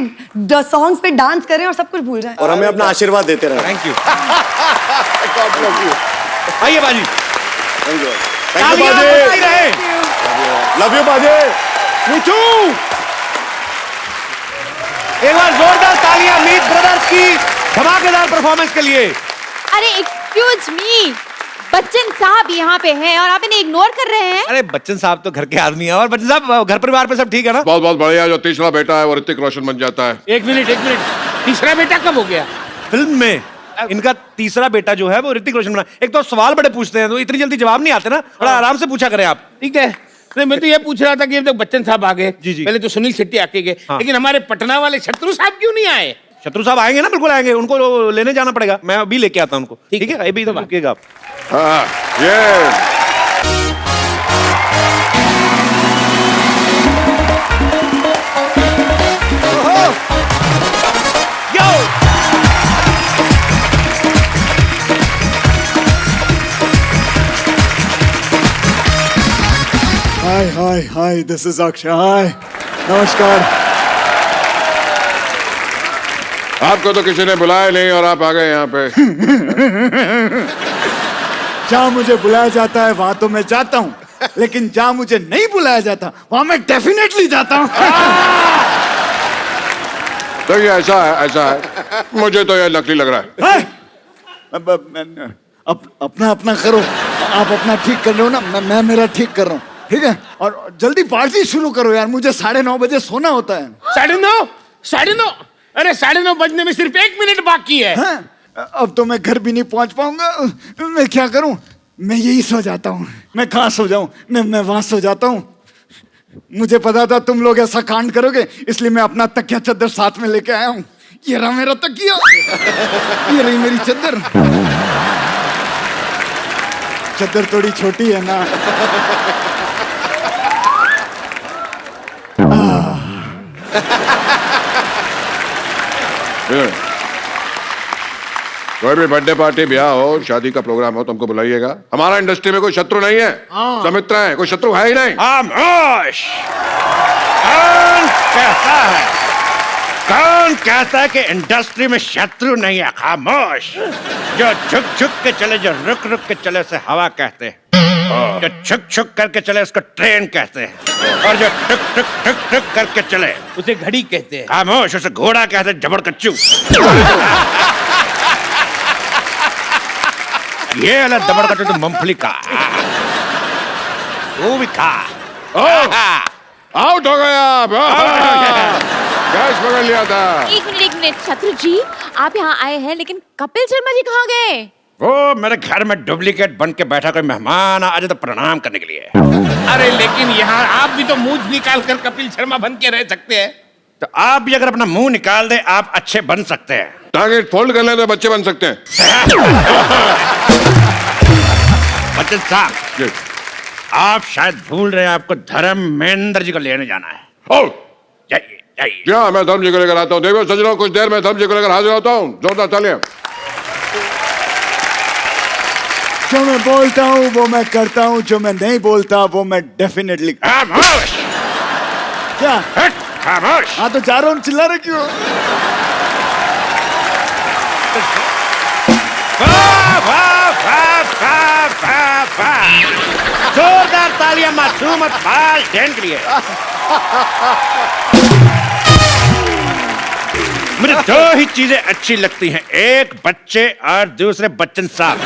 सॉन्ग्स पे डांस करें और सब कुछ भूल जाएं। और हमें अपना आशीर्वाद देते रहें। Thank you. आइए बाजी। Thank you. लव यू बाजी। एक बार जोरदार तालियां मीत ब्रदर्स की धमाकेदार परफॉर्मेंस के लिए। अरे एक्सक्यूज मी, बच्चन साहब यहाँ पे हैं और आप इन्हें इग्नोर कर रहे हैं। अरे बच्चन साहब तो घर के आदमी है, और बच्चन साहब घर परिवार पे सब ठीक है ना? बहुत बहुत बढ़िया। जो तीसरा बेटा है वो ऋतिक रोशन बन जाता है। एक मिनट, तीसरा बेटा कब हो गया? फिल्म में इनका तीसरा बेटा जो है वो ऋतिक रोशन बना। एक तो सवाल बड़े पूछते हैं, तो इतनी जल्दी जवाब नहीं आते ना, थोड़ा आराम से पूछा करें आप। ठीक है। नहीं, मैं तो ये पूछ रहा था कि अब तक बच्चन साहब आ गए, जी जी, पहले तो सुनील शेट्टी आके गए, लेकिन हमारे पटना वाले शत्रु साहब क्यों नहीं आए? शत्रु साहब आएंगे ना, बिल्कुल आएंगे, उनको लेने जाना पड़ेगा, मैं अभी लेके आता हूं उनको। ठीक है, अभी तो रुकिएगा आप। हाय, दिस इज अक्षय। हाय, नमस्कार। आपको तो किसी ने बुलाया नहीं और आप आ गए यहाँ पे। जहाँ मुझे बुलाया जाता है वहां तो मैं जाता हूँ, लेकिन जहाँ मुझे नहीं बुलाया जाता वहां मैं डेफिनेटली जाता हूँ। देखिए ऐसा है, मुझे तो ये नकली लग रहा है। अपना अपना करो, आप अपना ठीक कर रहे हो ना, मैं मेरा ठीक कर रहा हूँ, ठीक है? और जल्दी पार्टी शुरू करो यार, मुझे 9:30 बजे सोना होता है। 9:30? अरे 9:30 बजने में सिर्फ 1 मिनट बाकी है। अब तो मैं घर भी नहीं पहुंच पाऊंगा, मैं क्या करूं? मैं यही सो जाता हूं। मैं कहाँ सो जाऊं? मैं वहां सो जाता हूं। मुझे पता था तुम लोग ऐसा कांड करोगे, इसलिए मैं अपना तकिया चद्दर साथ में लेके आया हूं। ये रहा मेरा तकिया, ये रही मेरी चद्दर। चद्दर थोड़ी छोटी है ना। कोई भी बर्थडे पार्टी, ब्याह हो, शादी का प्रोग्राम हो, तुमको बुलाइएगा। हमारा इंडस्ट्री में कोई शत्रु नहीं है, सब मित्र है, कोई शत्रु है ही नहीं। खामोश। कौन कहता है कि इंडस्ट्री में शत्रु नहीं है? खामोश। जो झुक झुक के चले, जो रुक रुक के चले उसे हवा कहते हैं, जो छुक छुक करके चले उसको ट्रेन कहते हैं, और जो टुक टुक टुक टुक करके चले उसे घड़ी कहते हैं। खामोश, उसे घोड़ा कहते हैं, जबड़ कच्चू। ये वाला दबड़ कच्चू तो मूंगफली का, वो भी खा। आउट हो गया। कैच पकड़ लिया था। एक मिनट शत्रु जी, आप यहाँ आए हैं, लेकिन कपिल शर्मा जी कहाँ गए? वो मेरे घर में डुप्लीकेट बन के बैठा कोई मेहमान आज तो प्रणाम करने के लिए। अरे लेकिन यहाँ आप भी तो मुंह निकाल कर कपिल शर्मा बन के रह सकते हैं। तो आप भी अगर अपना मुंह निकाल दे, आप अच्छे बन सकते हैं। टारगेट फोल्ड कर लें तो बच्चे बन सकते हैं। बच्चन साहब, आप शायद भूल रहे हैं, आपको धर्मेंद्र जी को लेने जाना है। ओ, जाइए। जी हाँ, मैं धर्म जी को लेकर आता हूँ। देखो सजनों, कुछ देर में धर्म जी को लेकर हाजिर होता हूँ। जोरदार तालियां। जो मैं बोलता हूँ वो मैं करता हूँ, जो मैं नहीं बोलता वो मैं डेफिनेटली। क्या खामोश। हाँ तो जा रहा हूँ, चिल्ला रहे क्यों? जोरदार तालियां मासूम फाल्देन के लिए। मुझे दो ही चीजें अच्छी लगती हैं, एक बच्चे और दूसरे बच्चन साहब।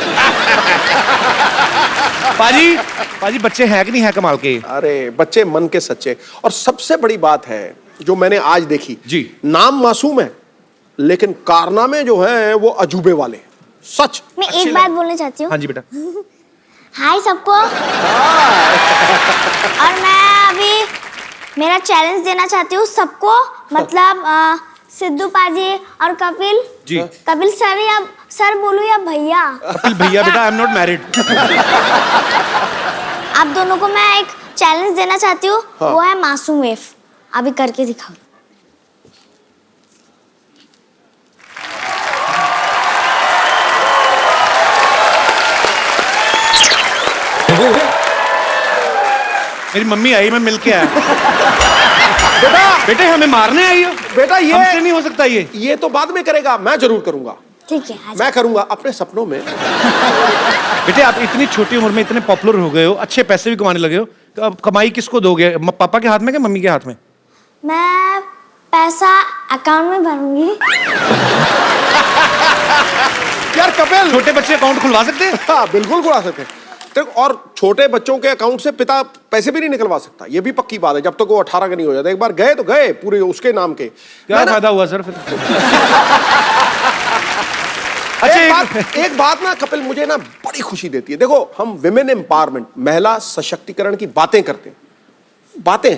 पाजी बच्चे हैं कि नहीं है कमाल के? अरे बच्चे मन के सच्चे। और सबसे बड़ी बात है जो मैंने आज देखी जी, नाम मासूम है लेकिन कारनामे जो हैं वो अजूबे वाले। सच। मैं एक बात बोलना चाहती हूँ। हाँ जी बेटा। हाय सबको। और मैं अभी मेरा चैलेंज देना चाहती हूँ सबको, मतलब सिद्धू पाजी और कपिल जी। कपिल सर या सर बोलूं या भैया? कपिल भैया बेटा, आई एम नॉट मैरिड। आप दोनों को मैं एक चैलेंज देना चाहती हूँ। हाँ। वो है मासूम वेव। अभी करके दिखाओ। मेरी मम्मी आई, मैं मिल के आया। बेटे हमें मारने आई हो? बेटा ये हमसे नहीं हो सकता ये तो बाद में करेगा, मैं जरूर करूंगा। ठीक है, मैं करूंगा अपने सपनों में। बेटे आप इतनी छोटी उम्र में इतने पॉपुलर हो गए हो, अच्छे पैसे भी कमाने लगे हो, तो अब कमाई किसको दोगे? पापा के हाथ में कि मम्मी के हाथ में? मैं पैसा अकाउंट में भरूंगी। यार कपिल, छोटे बच्चे अकाउंट खुलवा सकते हैं? हाँ बिल्कुल खुलवा सकते हैं। और छोटे बच्चों के अकाउंट से पिता पैसे भी नहीं निकलवा सकता, ये भी पक्की बात है, जब तक वो 18 का नहीं हो जाता। एक बार गए तो गए पूरे उसके नाम के। क्या फायदा हुआ सर फिर? अच्छा एक बात ना कपिल मुझे ना बड़ी खुशी देती है। देखो हम विमेन एम्पावरमेंट, महिला सशक्तिकरण की बातें करते हैं, बातें,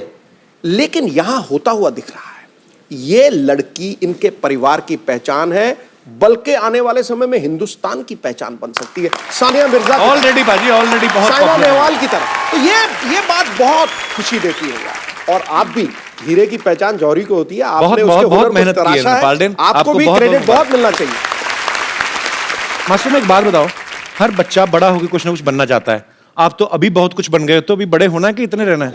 लेकिन यहां होता हुआ दिख रहा है। ये लड़की इनके परिवार की पहचान है, बल्कि आने वाले समय में हिंदुस्तान की पहचान बन सकती है। सानिया मिर्जा ऑलरेडी बाजी, ऑलरेडी बहुत साइना नेहवाल की तरह। तो ये बात बहुत खुशी देती है यार। और आप भी, हीरे की पहचान जौहरी को होती है, आपने उसके हुनर को मेहनत की तराशा है है, पाल्डेन, आपको भी क्रेडिट बहुत मिलना चाहिए। मासूम एक बात बताओ, हर बच्चा बड़ा होकर कुछ ना कुछ बनना चाहता है, आप तो अभी बहुत कुछ बन गए हो, तो अभी बड़े होना है कि इतने रहना है?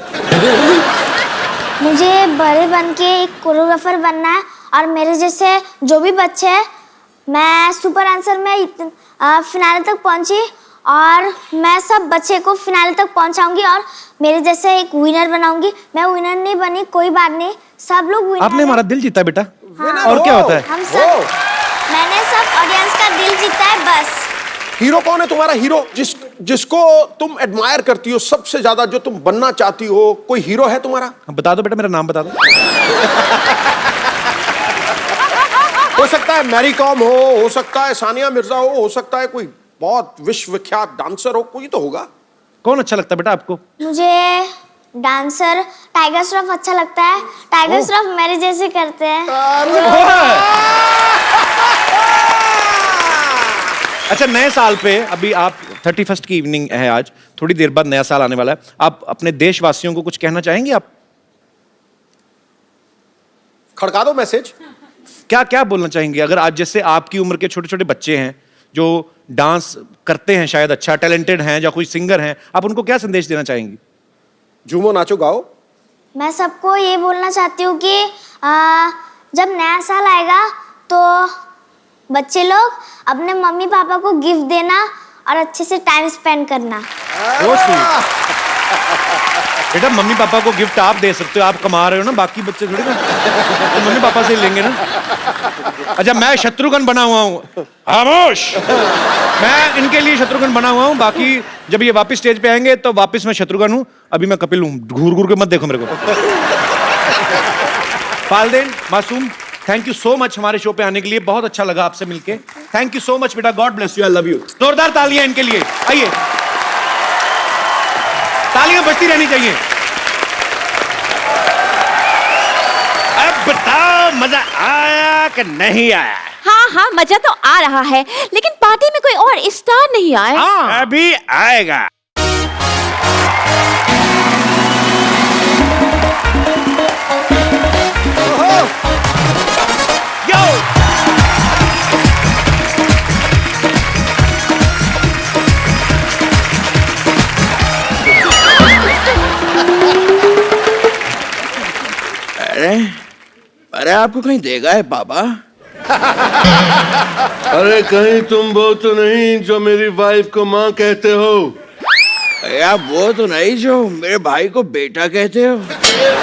मुझे बड़े बन के एक कोरियोग्राफर बनना है, और मेरे जैसे जो भी बच्चे हैं, मैं सुपर आंसर में फिनाले तक पहुंची और मैं सब बच्चे को फिनाले तक पहुंचाऊंगी और मेरे जैसे एक विनर बनाऊंगी। मैं विनर नहीं बनी, कोई बात नहीं, सब लोग विनर। आपने हमारा दिल जीता बेटा। हाँ। और क्या होता है? हम सब, मैंने सब ऑडियंस का दिल जीता है बस। हीरो कौन है तुम्हारा? हीरो जिसको तुम एडमायर करती हो सबसे ज्यादा, जो तुम बनना चाहती हो, कोई हीरो है तुम्हारा? बता दो बेटा, मेरा नाम बता दो। हो सकता है मैरी कॉम हो सकता है सानिया मिर्जा हो सकता है कोई बहुत विश्वविख्यात डांसर हो, कोई तो होगा। कौन अच्छा लगता है बेटा आपको? मुझे डांसर टाइगर श्रॉफ अच्छा लगता है। टाइगर श्रॉफ मेरे जैसे करते हैं। अच्छा, नए साल पे अभी आप 31st की इवनिंग है आज, थोड़ी देर बाद नया साल आने वाला है, आप अपने देशवासियों को कुछ कहना चाहेंगे? आप खड़का दो मैसेज। क्या क्या बोलना चाहेंगे? अगर आज जैसे आपकी उम्र के छोटे छोटे बच्चे हैं जो डांस करते हैं, शायद अच्छा टैलेंटेड हैं, या कोई सिंगर हैं, आप उनको क्या संदेश देना चाहेंगी? झूमो नाचो गाओ। मैं सबको ये बोलना चाहती हूँ कि जब नया साल आएगा तो बच्चे लोग अपने मम्मी पापा को गिफ्ट देना और अच्छे से टाइम स्पेंड करना। बेटा मम्मी पापा को गिफ्ट आप दे सकते हो, आप कमा रहे हो ना, बाकी बच्चे थोड़ी ना तो मम्मी पापा से लेंगे ना। अच्छा, मैं शत्रुघ्न बना हुआ हूँ, खामोश, मैं इनके लिए शत्रुघ्न बना हुआ हूँ, बाकी जब ये वापस स्टेज पे आएंगे तो वापस मैं शत्रुघ्न हूँ, अभी मैं कपिल हूँ, घूर घूर के मत देखो मेरे को। फाल्देन, मासूम, थैंक यू सो मच हमारे शो पे आने के लिए, बहुत अच्छा लगा आपसे मिलके। थैंक यू सो मच बेटा, God bless you, I love you. जोरदार तालियां इनके लिए, आइए, तालियां बजती रहनी चाहिए। अब बताओ मजा आया कि नहीं आया? हाँ हाँ, मजा तो आ रहा है, लेकिन पार्टी में कोई और स्टार नहीं आया। अभी आएगा। अरे आपको कहीं देगा है पापा? अरे कहीं तुम वो तो नहीं जो मेरी वाइफ को माँ कहते हो? यार वो तो नहीं जो मेरे भाई को बेटा कहते हो।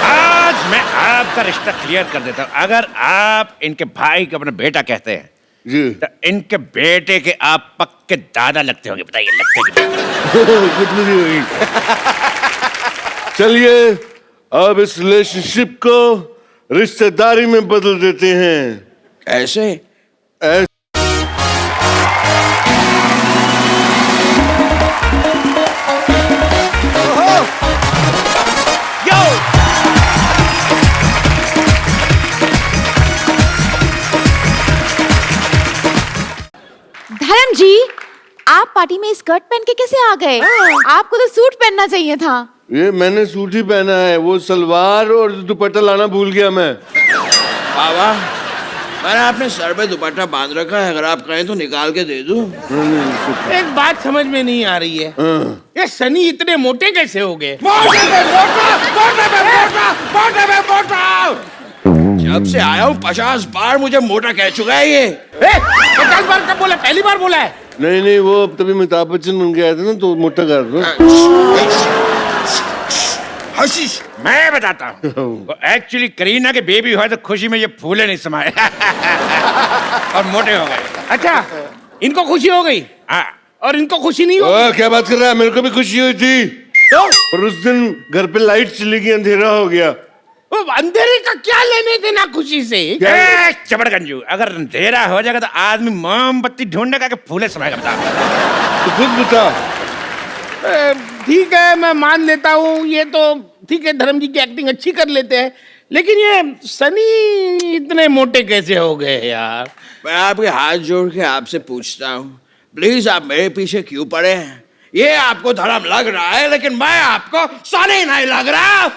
आज मैं आपका रिश्ता क्लियर कर देता हूँ। अगर आप इनके भाई को अपना बेटा कहते हैं जी, तो इनके बेटे के आप पक्के दादा लगते होंगे। बताइए लगते कि चलिए अब इस रिलेशनशिप को रिश्तेदारी में बदल देते हैं। ऐसे? धर्म जी, आप पार्टी में स्कर्ट पहन के कैसे आ गए? आपको तो सूट पहनना चाहिए था। ये मैंने सूट ही पहना है, वो सलवार और दुपट्टा लाना भूल गया मैं। पापा, मैंने अपने सर पे दुपट्टा बांध रखा है, अगर आप कहें तो निकाल के दे दूं। एक बात समझ में नहीं आ रही है, ये सनी इतने मोटे कैसे हो गए? जब से आया हूँ 50 बार मुझे मोटा कह चुका है ये। 50 बार कब बोला? पहली बार बोला है। नहीं वो तभी अमिताभ बच्चन बन गया था ना, तो मोटा कर दो। हशीश, मैं बताता हूँ, एक्चुअली करीना के बेबी हुआ तो खुशी में ये फूले नहीं समाये और मोटे हो गए। अच्छा, इनको खुशी हो गई? हाँ। और इनको खुशी नहीं हो? क्या बात कर रहा है? मेरे को भी खुशी हुई थी तो? और उस दिन घर पे लाइट चली गई, अंधेरा हो गया। अंधेरे का क्या लेने देना खुशी से? चबड़गंजू, अगर अंधेरा हो जाएगा तो आदमी मोमबत्ती ढूंढने का फूले समाएगा। बता तो खुद बता। ठीक है, मैं मान लेता हूँ, ये तो ठीक है, धर्म जी की एक्टिंग अच्छी कर लेते हैं, लेकिन ये सनी इतने मोटे कैसे हो गए यार? मैं आपके हाथ जोड़ के आपसे पूछता हूँ, प्लीज आप मेरे पीछे क्यों पड़े हैं? ये आपको धर्म लग रहा है, लेकिन मैं आपको सनी नहीं लग रहा।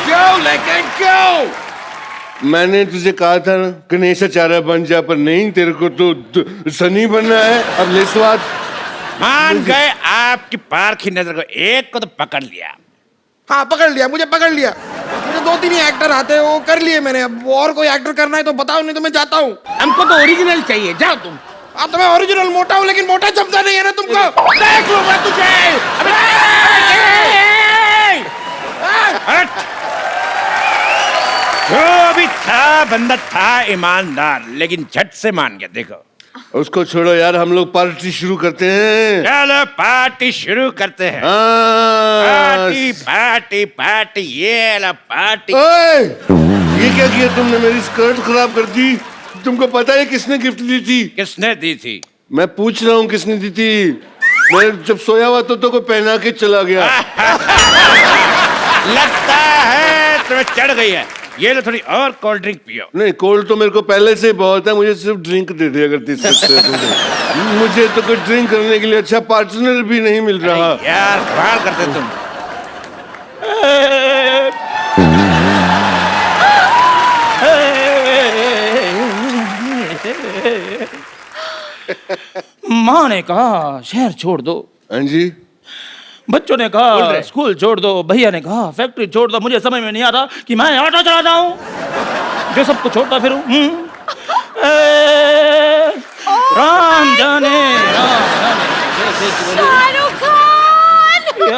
क्यों? लेकिन क्यों? मैंने तुझे कहा था ना गणेशाचार्य बन जा, पर नहीं, तेरे को तो सनी बनना है। अब ले स्वाद। मान गए आपकी पारखी नजर को, एक को तो पकड़ लिया। हाँ पकड़ लिया, मुझे पकड़ लिया। मुझे 2-3 एक्टर आते हैं, वो कर लिए मैंने। अब और कोई एक्टर करना है तो बताओ, नहीं तो मैं जाता हूँ। हमको तो ओरिजिनल चाहिए, जाओ तुम। अब तो मैं ओरिजिनल मोटा हूँ, लेकिन मोटा जमता नहीं है ना तुमको। देख लो मैं तुझे। जो भी था बंदा था ईमानदार, लेकिन झट से मान गया। देखो उसको छोड़ो यार, हम लोग पार्टी शुरू करते हैं। चलो पार्टी शुरू करते हैं। पार्टी पार्टी पार्टी, ये ला पार्टी। ये क्या किया तुमने? मेरी स्कर्ट खराब कर दी। तुमको पता है किसने गिफ्ट दी थी? किसने दी थी? मैं पूछ रहा हूँ किसने दी थी। मैं जब सोया हुआ तो कोई पहना के चला गया। लगता है तुम्हें चढ़ गई है। ये लो थोड़ी और कोल्ड ड्रिंक पियो। नहीं, कोल्ड तो मेरे को पहले से बहुत है, मुझे सिर्फ ड्रिंक दे दे अगर दे सकते हो तो। मुझे तो कुछ ड्रिंक करने के लिए अच्छा पार्टनर भी नहीं मिल रहा। यार कमाल करते तुम। माँ ने कहा शहर छोड़ दो। हाँ जी। बच्चों ने कहा स्कूल छोड़ दो, भैया ने कहा फैक्ट्री छोड़ दो। मुझे समझ में नहीं आता कि मैं ऑटो चलाता हूँ जो सबको छोड़ता फिरूं। राम जाने Shahrukh Khan, I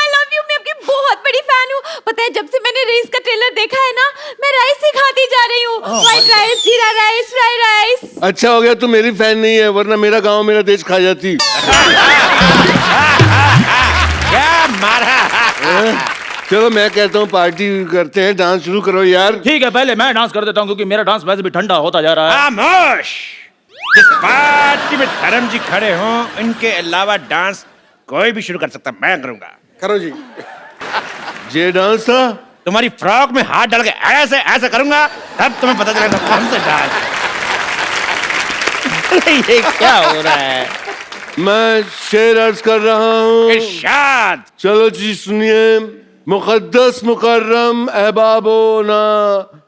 love you, मैं आपकी बहुत बड़ी फैन हूँ। पता है जब से मैंने रेस का ट्रेलर देखा है ना, मैं राइस ही खाती जा रही हूँ। व्हाइट राइस, जीरा राइस, फ्राई राइस। अच्छा हो गया तू मेरी फैन नहीं है, वरना मेरा गांव मेरा देश खा जाती। क्या मारा? चलो मैं कहता हूँ पार्टी करते हैं, डांस शुरू करो यार। ठीक है, पहले मैं डांस कर देता हूँ क्योंकि मेरा डांस वैसे भी ठंडा होता जा रहा है। खामोश! जिस पार्टी में धर्म जी खड़े हों, इनके अलावा डांस कोई भी शुरू कर सकता, मैं करूंगा। करो जी। ये डांस था? तुम्हारी फ्रॉक में हाथ डाल के ऐसे ऐसे करूंगा, तब तुम्हें पता चलेगा कौन सा डांस। ये क्या हो रहा है? मैं शेर अर्ज कर रहा हूँ। इरशाद। चलो जी सुनिए। मुकद्दस मुकर्रम अहबाबो ना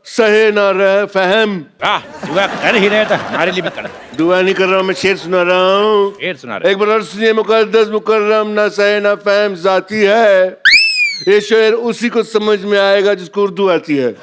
सहे ना रह फहम। दुआ कर ही रहे, तो हमारे लिए भी कर। दुआ नहीं कर रहा हूँ, मैं शेर सुना रहा हूँ। शेर सुना रहे। एक बार और सुनिए। मुकद्दस मुकर्रम ना सहे ना फहम जाती है, ये शेर उसी को समझ में आएगा जिसको उर्दू आती है।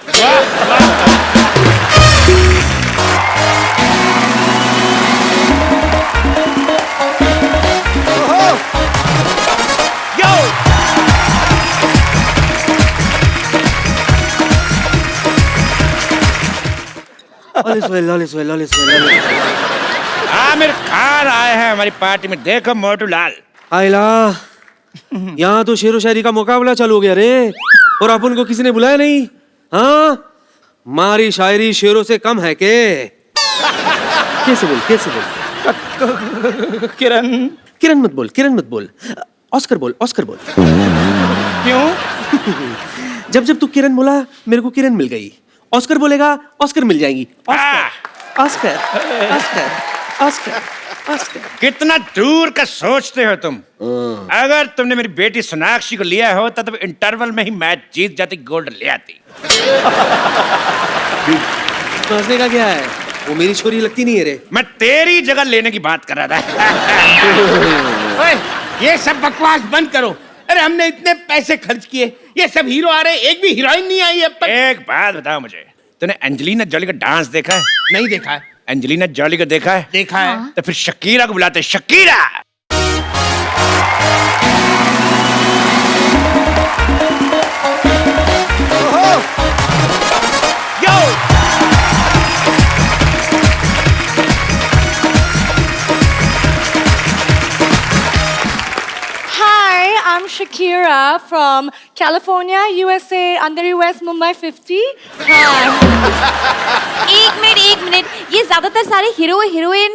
आमिर खान आए हैं हमारी पार्टी में, देखो मोटू लाल। आइला, यहाँ तो शेरो शायरी का मुकाबला चालू हो गया रे, और अपन को किसी ने बुलाया नहीं। हाँ, मारी शायरी शेरों से कम है के? कैसे बोल, कैसे बोल? किरण, किरण मत बोल, किरण मत बोल, ऑस्कर बोल, ऑस्कर बोल। क्यों? जब जब तू किरण बोला मेरे को किरण मिल गई, ऑस्कर बोलेगा ऑस्कर मिल जाएंगी। Oscar, Oscar, Oscar, Oscar, Oscar. कितना दूर का सोचते हो तुम। अगर तुमने मेरी बेटी सोनाक्षी को लिया हो तब इंटरवल में ही मैच जीत जाती, गोल्ड ले आती। हंसने का क्या है, वो मेरी छोरी लगती नहीं है रे। मैं तेरी जगह लेने की बात कर रहा था। ओए, ये सब बकवास बंद करो। अरे हमने इतने पैसे खर्च किए, ये सब हीरो आ रहे, एक भी हीरोइन नहीं आई अब तक। एक बात बताओ मुझे, तूने एंजेलिना जॉली का डांस देखा है? नहीं देखा है। एंजेलिना जॉली को देखा है? देखा है। तो फिर शकीरा को बुलाते, Shakira. I'm Shakira from California, USA, under US Mumbai 50. एक मिनट, ये ज्यादातर सारे हीरो हीरोइन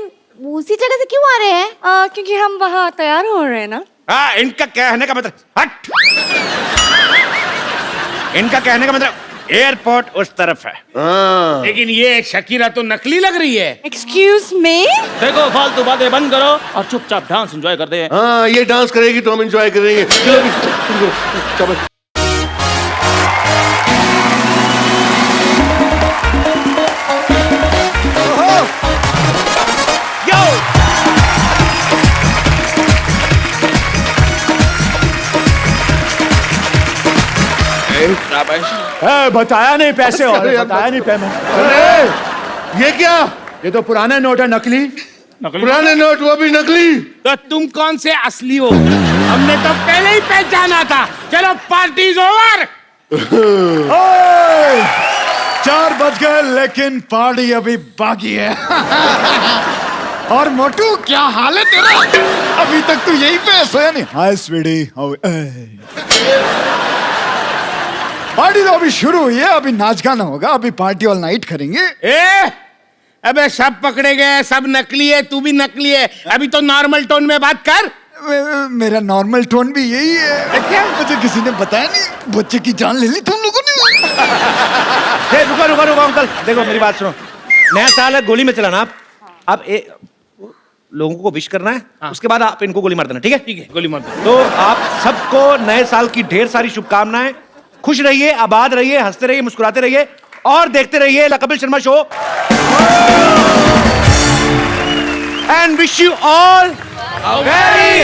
उसी जगह से क्यों आ रहे हैं? क्योंकि हम वहाँ तैयार हो रहे हैं ना। हाँ, इनका कहने का मतलब, हट। इनका कहने का मतलब एयरपोर्ट उस तरफ है। लेकिन ये शकीरा तो नकली लग रही है। Excuse me? देखो, फालतू बातें बंद करो और चुपचाप डांस एंजॉय करते हैं। हाँ, ये डांस करेगी तो हम एंजॉय करेंगे। चलो। बताया नहीं पैसे, और बताया नहीं पेमेंट। अरे ये क्या? ये तो पुराना नोट है, नकली। पुराने नोट, वो भी नकली। तो तुम कौन से असली हो? हमने तो पहले ही पहचाना था। चलो, पार्टी इज ओवर। 4 बज गए लेकिन पार्टी अभी बाकी है। और मोटू, क्या हाल है तेरा? अभी तक तू यहीं पे सोया नहीं? हाय स्वीटी, पार्टी तो अभी शुरू हुई है, अभी नाच गाना होगा, अभी पार्टी ऑल नाइट करेंगे। अबे सब पकड़े गए, सब नकली है, तू भी नकली है। अभी तो नॉर्मल टोन में बात कर। मेरा नॉर्मल टोन भी यही है। क्या मुझे किसी ने बताया नहीं? बच्चे की जान ले ली तुम लोगों ने। रुको रुको रुको अंकल, देखो मेरी बात सुनो। नया साल है, गोली में चलाना आप लोगों को विश करना है। हाँ। उसके बाद आप इनको गोली मार देना, ठीक है? ठीक है, गोली मार दो। तो आप सबको नए साल की ढेर सारी शुभकामनाएं। खुश रहिए, आबाद रहिए, हंसते रहिए, मुस्कुराते रहिए और देखते रहिए the Kapil Sharma show. And wish you all a very